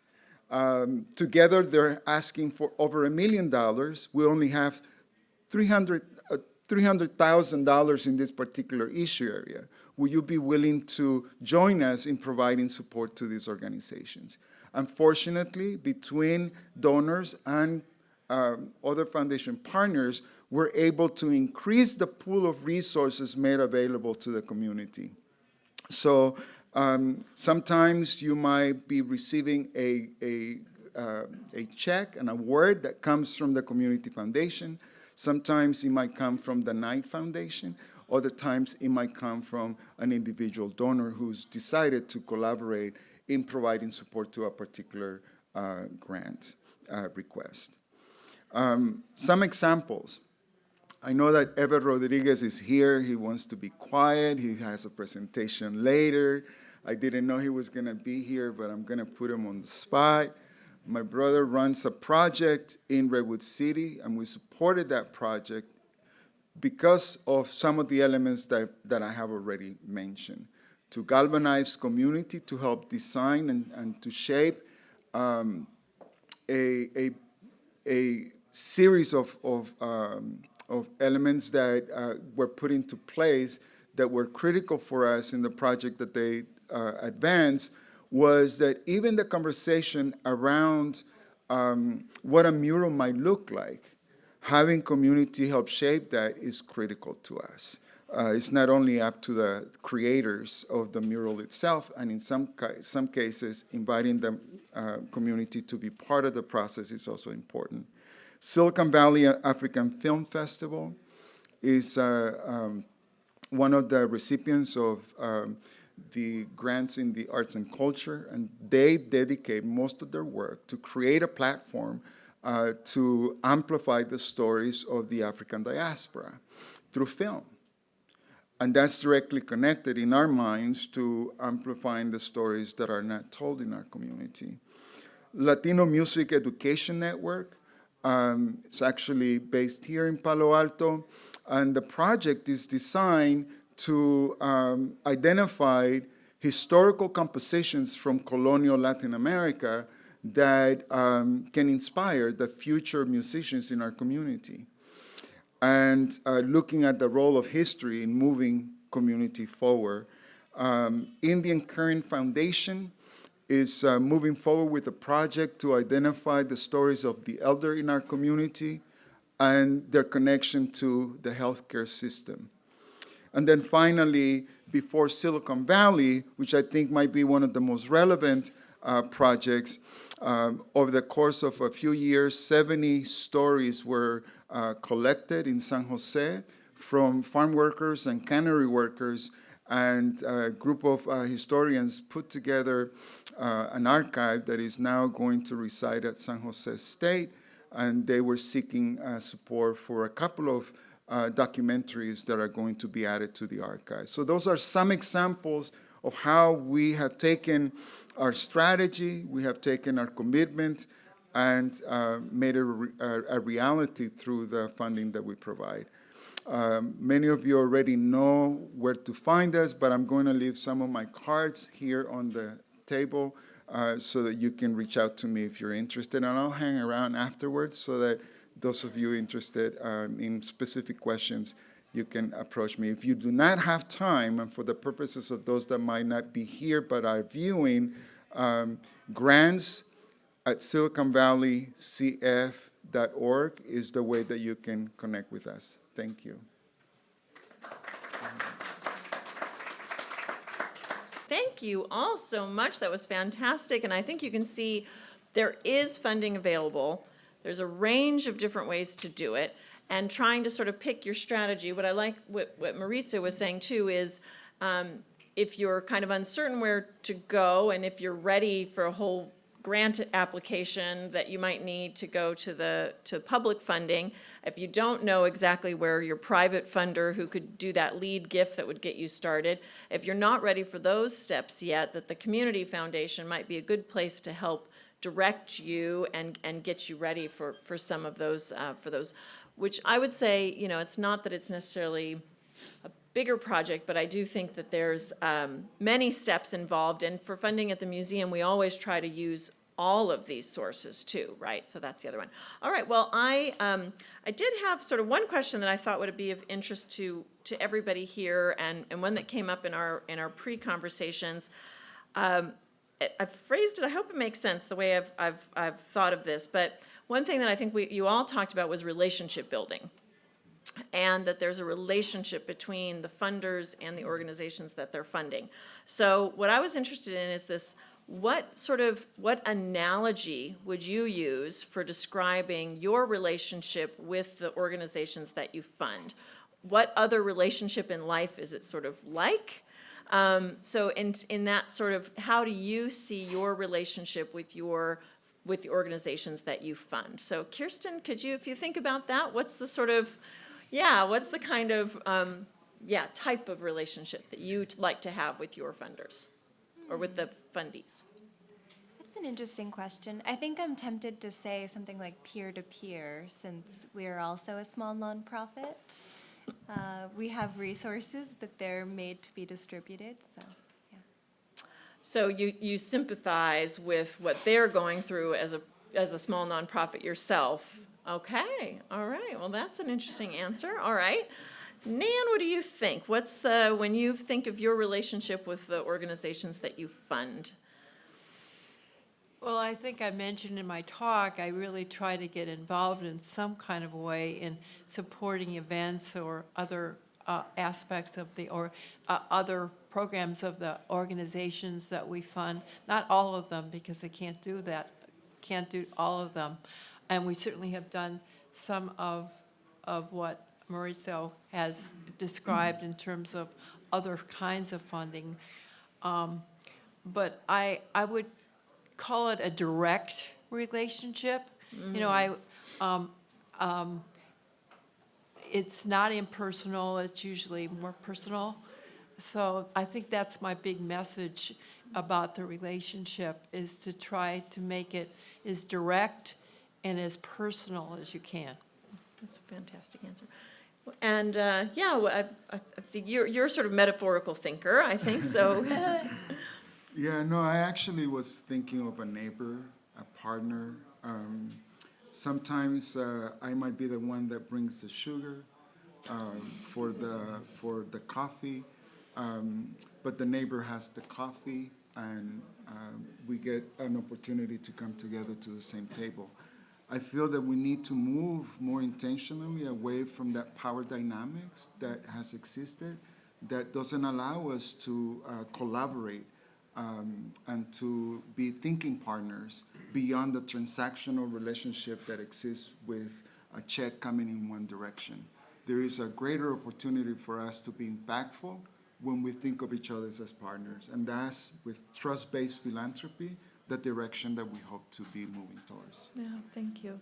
Together, they're asking for over $1 million. We only have $300,000 in this particular issue area. Will you be willing to join us in providing support to these organizations? Unfortunately, between donors and other foundation partners, we're able to increase the pool of resources made available to the community. So sometimes you might be receiving a check, an award that comes from the community foundation. Sometimes it might come from the Knight Foundation. Other times it might come from an individual donor who's decided to collaborate in providing support to a particular grant request. Some examples. I know that Ever Rodriguez is here. He wants to be quiet. He has a presentation later. I didn't know he was going to be here, but I'm going to put him on the spot. My brother runs a project in Redwood City, and we supported that project because of some of the elements that I have already mentioned. To galvanize community, to help design and to shape a series of elements that were put into place that were critical for us in the project that they advanced, was that even the conversation around what a mural might look like, having community help shape that is critical to us. It's not only up to the creators of the mural itself, and in some cases, inviting the community to be part of the process is also important. Silicon Valley African Film Festival is one of the recipients of the grants in the arts and culture, and they dedicate most of their work to create a platform to amplify the stories of the African diaspora through film. And that's directly connected in our minds to amplifying the stories that are not told in our community. Latino Music Education Network, it's actually based here in Palo Alto, and the project is designed to identify historical compositions from colonial Latin America that can inspire the future musicians in our community. And looking at the role of history in moving community forward. Indian Current Foundation is moving forward with a project to identify the stories of the elder in our community and their connection to the healthcare system. And then finally, before Silicon Valley, which I think might be one of the most relevant projects, over the course of a few years, 70 stories were collected in San Jose from farm workers and cannery workers, and a group of historians put together an archive that is now going to reside at San Jose State, and they were seeking support for a couple of documentaries that are going to be added to the archive. So those are some examples of how we have taken our strategy, we have taken our commitment, and made it a reality through the funding that we provide. Many of you already know where to find us, but I'm going to leave some of my cards here on the table so that you can reach out to me if you're interested, and I'll hang around afterwards so that those of you interested in specific questions, you can approach me. If you do not have time, and for the purposes of those that might not be here but are viewing, grants at SiliconValleyCF.org is the way that you can connect with us. Thank you. Thank you all so much. That was fantastic. And I think you can see there is funding available. There's a range of different ways to do it. And trying to sort of pick your strategy. What I like, what Mauricio was saying too, is if you're kind of uncertain where to go, and if you're ready for a whole grant application that you might need to go to public funding, if you don't know exactly where your private funder who could do that lead gift that would get you started, if you're not ready for those steps yet, that the Community Foundation might be a good place to help direct you and get you ready for some of those, which I would say, it's not that it's necessarily a bigger project, but I do think that there's many steps involved. And for funding at the museum, we always try to use all of these sources too, right? So that's the other one. All right, well, I did have sort of one question that I thought would be of interest to everybody here, and one that came up in our pre-conversations. I phrased it, I hope it makes sense the way I've thought of this, but one thing that I think you all talked about was relationship building, and that there's a relationship between the funders and the organizations that they're funding. So what I was interested in is this, what analogy would you use for describing your relationship with the organizations that you fund? What other relationship in life is it sort of like? So in that sort of, how do you see your relationship with the organizations that you fund? So Kirsten, could you, if you think about that, what's the sort of, what's the kind of, type of relationship that you'd like to have with your funders or with the fundies? That's an interesting question. I think I'm tempted to say something like peer-to-peer, since we're also a small nonprofit. We have resources, but they're made to be distributed, so, yeah. So you sympathize with what they're going through as a small nonprofit yourself. Okay, all right, well, that's an interesting answer, all right. Nan, what do you think? What's when you think of your relationship with the organizations that you fund? Well, I think I mentioned in my talk, I really try to get involved in some kind of way in supporting events or other aspects of other programs of the organizations that we fund. Not all of them, because I can't do that, can't do all of them. And we certainly have done some of what Mauricio has described in terms of other kinds of funding. But I would call it a direct relationship. It's not impersonal, it's usually more personal. So I think that's my big message about the relationship, is to try to make it as direct and as personal as you can. That's a fantastic answer. And I think you're sort of metaphorical thinker, I think, so. Yeah, no, I actually was thinking of a neighbor, a partner. Sometimes I might be the one that brings the sugar for the coffee, but the neighbor has the coffee, and we get an opportunity to come together to the same table. I feel that we need to move more intentionally away from that power dynamics that has existed, that doesn't allow us to collaborate and to be thinking partners beyond the transactional relationship that exists with a check coming in one direction. There is a greater opportunity for us to be impactful when we think of each other as partners, and that's with trust-based philanthropy, the direction that we hope to be moving towards. Yeah, thank you.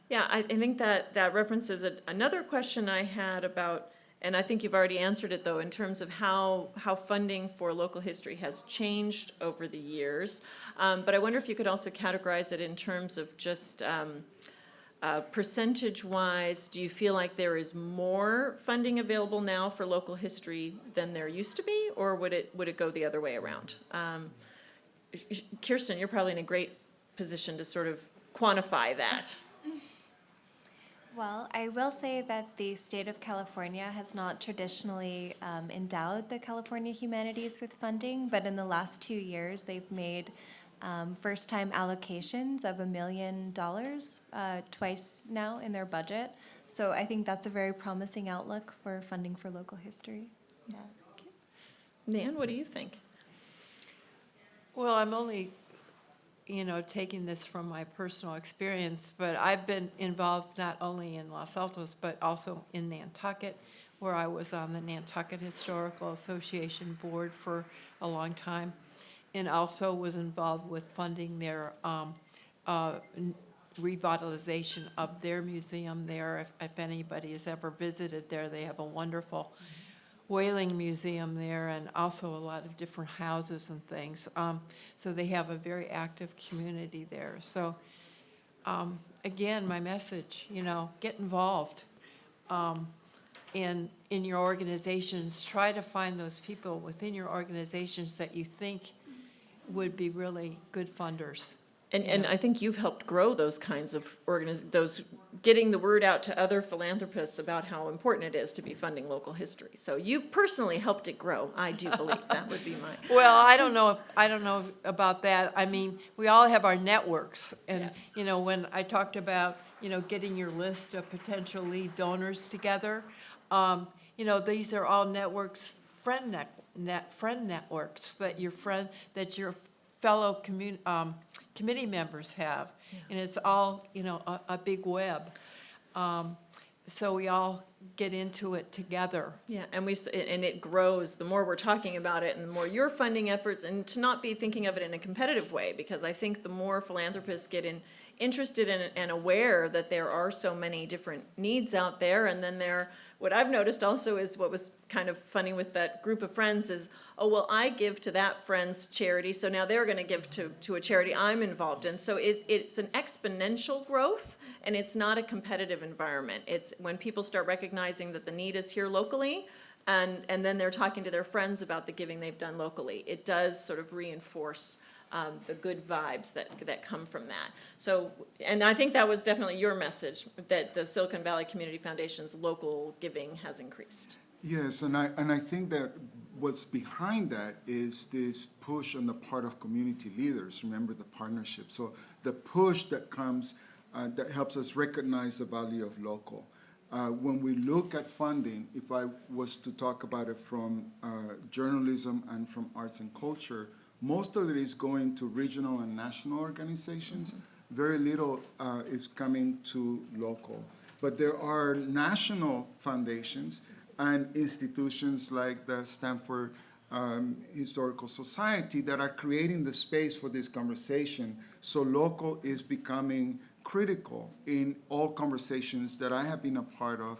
Yeah, I think that references another question I had about, and I think you've already answered it though, in terms of how funding for local history has changed over the years. But I wonder if you could also categorize it in terms of just percentage-wise, do you feel like there is more funding available now for local history than there used to be, or would it go the other way around? Kirsten, you're probably in a great position to sort of quantify that. Well, I will say that the state of California has not traditionally endowed the California Humanities with funding, but in the last 2 years, they've made first-time allocations of $1 million twice now in their budget. So I think that's a very promising outlook for funding for local history. Yeah. Nan, what do you think? Well, I'm only, taking this from my personal experience, but I've been involved not only in Los Altos, but also in Nantucket, where I was on the Nantucket Historical Association Board for a long time, and also was involved with funding their revitalization of their museum there. If anybody has ever visited there, they have a wonderful whaling museum there, and also a lot of different houses and things. So they have a very active community there. So again, my message, get involved in your organizations. Try to find those people within your organizations that you think would be really good funders. And I think you've helped grow those kinds of getting the word out to other philanthropists about how important it is to be funding local history. So you've personally helped it grow. I do believe that would be my. Well, I don't know about that. I mean, we all have our networks, and Yes. When I talked about getting your list of potential lead donors together, these are all networks, friend networks that your fellow committee members have, and it's all a big web. So we all get into it together. Yeah, and it grows, the more we're talking about it and the more you're funding efforts, and to not be thinking of it in a competitive way, because I think the more philanthropists get interested in and aware that there are so many different needs out there, and then what I've noticed also is what was kind of funny with that group of friends is, oh, well, I give to that friend's charity, so now they're going to give to a charity I'm involved in. So it's an exponential growth, and it's not a competitive environment. It's when people start recognizing that the need is here locally, and then they're talking to their friends about the giving they've done locally. It does sort of reinforce the good vibes that come from that. So, and I think that was definitely your message, that the Silicon Valley Community Foundation's local giving has increased. Yes, and I think that what's behind that is this push on the part of community leaders. Remember the partnership. So the push that comes that helps us recognize the value of local. When we look at funding, if I was to talk about it from journalism and from arts and culture, most of it is going to regional and national organizations. Very little is coming to local. But there are national foundations and institutions like the Stanford Historical Society that are creating the space for this conversation. So local is becoming critical in all conversations that I have been a part of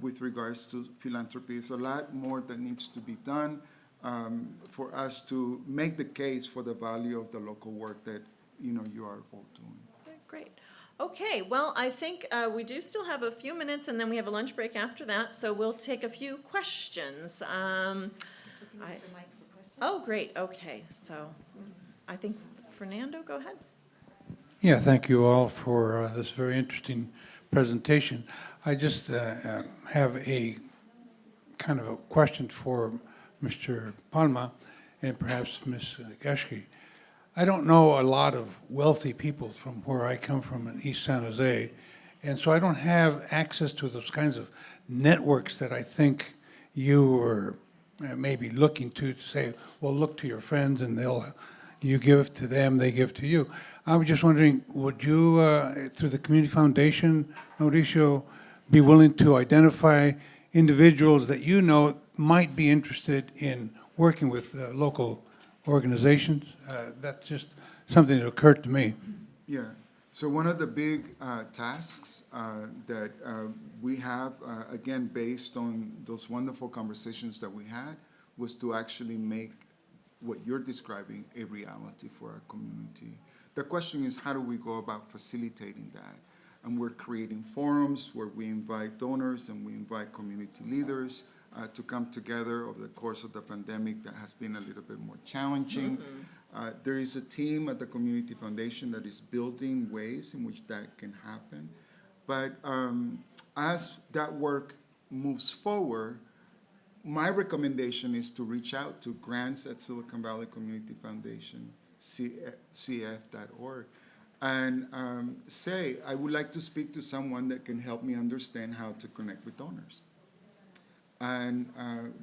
with regards to philanthropy. There's a lot more that needs to be done for us to make the case for the value of the local work that you are all doing. Great. Okay, well, I think we do still have a few minutes, and then we have a lunch break after that, so we'll take a few questions. Oh, great, okay, so I think, Fernando, go ahead. Yeah, thank you all for this very interesting presentation. I just have a kind of a question for Mr. Palma and perhaps Ms. Geschke. I don't know a lot of wealthy people from where I come from in East San Jose, and so I don't have access to those kinds of networks that I think you are maybe looking to say, well, look to your friends and you give to them, they give to you. I was just wondering, would you, through the Community Foundation, Mauricio, be willing to identify individuals that you know might be interested in working with local organizations? That's just something that occurred to me. Yeah, so one of the big tasks that we have, again, based on those wonderful conversations that we had, was to actually make what you're describing a reality for our community. The question is, how do we go about facilitating that? And we're creating forums where we invite donors and we invite community leaders to come together over the course of the pandemic. That has been a little bit more challenging. There is a team at the Community Foundation that is building ways in which that can happen. But as that work moves forward, my recommendation is to reach out to grants at Silicon Valley Community Foundation, cf.org, and say, I would like to speak to someone that can help me understand how to connect with donors. And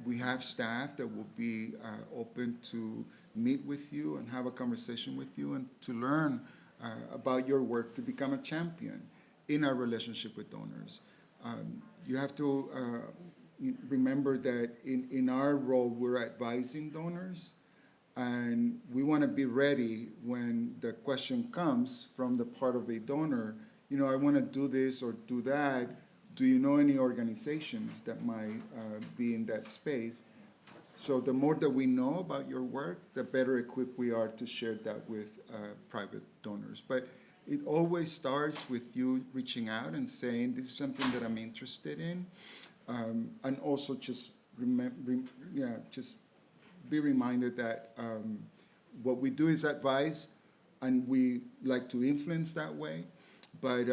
we have staff that will be open to meet with you and have a conversation with you and to learn about your work to become a champion in our relationship with donors. You have to remember that in our role, we're advising donors, and we want to be ready when the question comes from the part of a donor, you know, I want to do this or do that. Do you know any organizations that might be in that space? So the more that we know about your work, the better equipped we are to share that with private donors. But it always starts with you reaching out and saying, this is something that I'm interested in. And also just just be reminded that what we do is advise, and we like to influence that way, but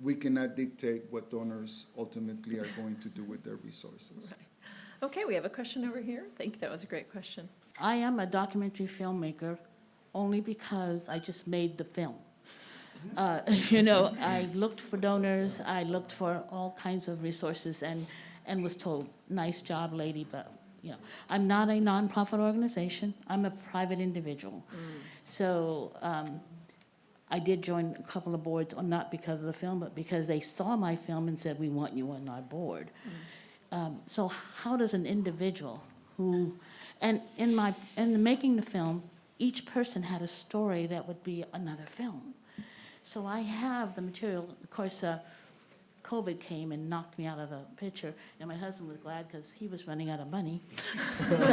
we cannot dictate what donors ultimately are going to do with their resources. Right. Okay, we have a question over here. Thank you, that was a great question. I am a documentary filmmaker only because I just made the film. You know, I looked for donors, I looked for all kinds of resources and was told, nice job, lady, but, you know, I'm not a nonprofit organization, I'm a private individual. So I did join a couple of boards, not because of the film, but because they saw my film and said, we want you on our board. So how does an individual who, and in making the film, each person had a story that would be another film. So I have the material. Of course, COVID came and knocked me out of the picture, and my husband was glad because he was running out of money. So,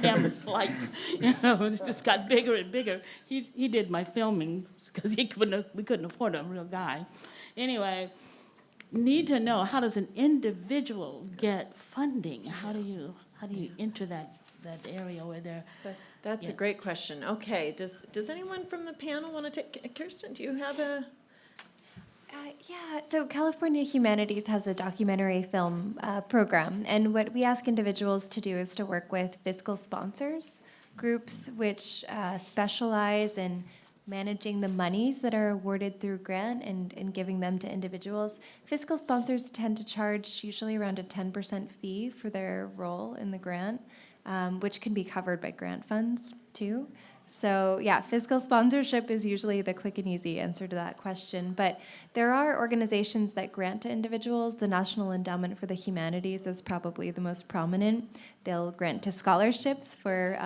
cameras, lights, you know, it just got bigger and bigger. He did my filming because we couldn't afford a real guy. Anyway, need to know, how does an individual get funding? How do you enter that area where they're... That's a Yeah. great question. Okay, does anyone from the panel want to take, Kirsten, do you have a? Yeah, so California Humanities has a documentary film program, and what we ask individuals to do is to work with fiscal sponsors, groups which specialize in managing the monies that are awarded through grant and giving them to individuals. Fiscal sponsors tend to charge usually around a 10% fee for their role in the grant, which can be covered by grant funds too. So yeah, fiscal sponsorship is usually the quick and easy answer to that question. But there are organizations that grant to individuals. The National Endowment for the Humanities is probably the most prominent. They'll grant to scholarships for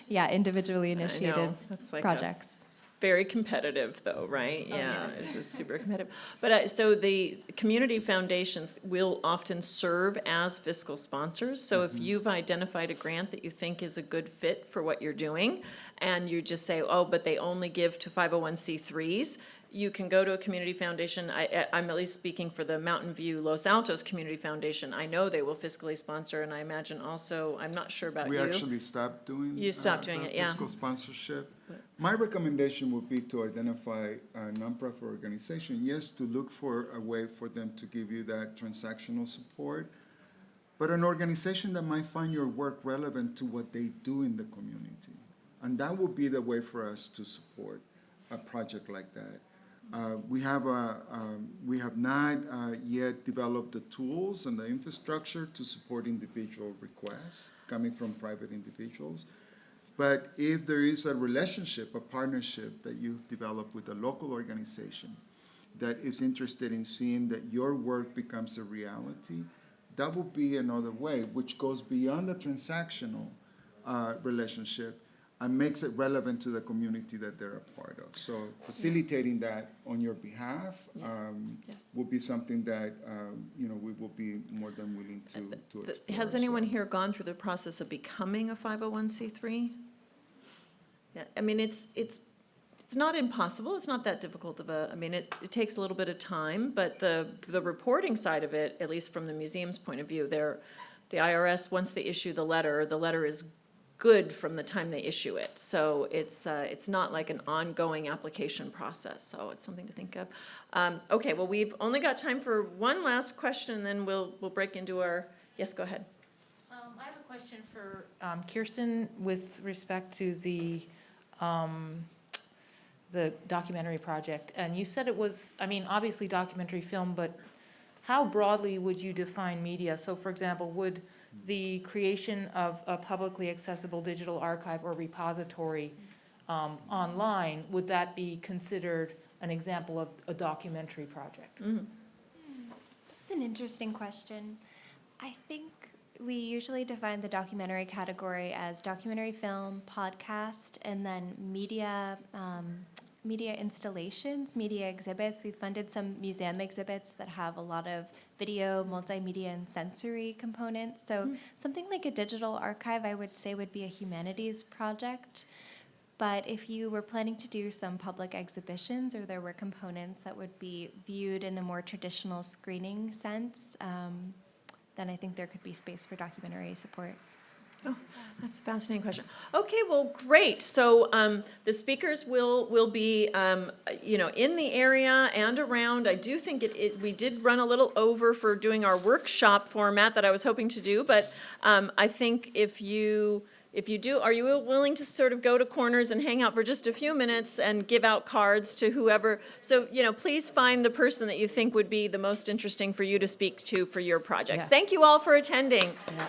individually initiated That's like projects. Very competitive, though, right? Oh, Yeah, yes. this is super competitive. But so the community foundations will often serve as fiscal sponsors. So if you've identified a grant that you think is a good fit for what you're doing, and you just say, oh, but they only give to 501c3s, you can go to a community foundation. I'm at least speaking for the Mountain View Los Altos Community Foundation. I know they will fiscally sponsor, and I imagine also, I'm not sure about We you. actually stopped doing. You stopped doing the it, yeah. Fiscal sponsorship. My recommendation would be to identify a nonprofit organization, yes, to look for a way for them to give you that transactional support, but an organization that might find your work relevant to what they do in the community. And that would be the way for us to support a project like that. We have not yet developed the tools and the infrastructure to support individual requests coming from private individuals. But if there is a relationship, a partnership that you've developed with a local organization that is interested in seeing that your work becomes a reality, that would be another way, which goes beyond the transactional relationship and makes it relevant to the community that they're a part of. So facilitating that on your behalf Yes. will be something that, we will be more than willing to explore. Has as anyone well. here gone through the process of becoming a 501c3? Yeah, I mean, it's not impossible, it's not that difficult of it takes a little bit of time, but the reporting side of it, at least from the museum's point of view, the IRS, once they issue the letter is good from the time they issue it. So it's not like an ongoing application process, so it's something to think of. Okay, well, we've only got time for one last question, and then we'll break into our, yes, go ahead. I have a question for Kirsten with respect to the documentary project. And you said it was, I mean, obviously documentary film, but how broadly would you define media? So for example, would the creation of a publicly accessible digital archive or repository online, would that be considered an example of a documentary project? That's an interesting question. I think we usually define the documentary category as documentary film, podcast, and then media, media installations, media exhibits. We've funded some museum exhibits that have a lot of video, multimedia, and sensory components. So something like a digital archive, I would say, would be a humanities project. But if you were planning to do some public exhibitions, or there were components that would be viewed in a more traditional screening sense, then I think there could be space for documentary support. Oh, that's a fascinating question. Okay, well, great. So the speakers will be, in the area and around. I do think we did run a little over for doing our workshop format that I was hoping to do, but I think if you do, are you willing to sort of go to corners and hang out for just a few minutes and give out cards to whoever? So, please find the person that you think would be the most interesting for you to speak to for your projects. Yeah. Thank you all for attending. Yeah.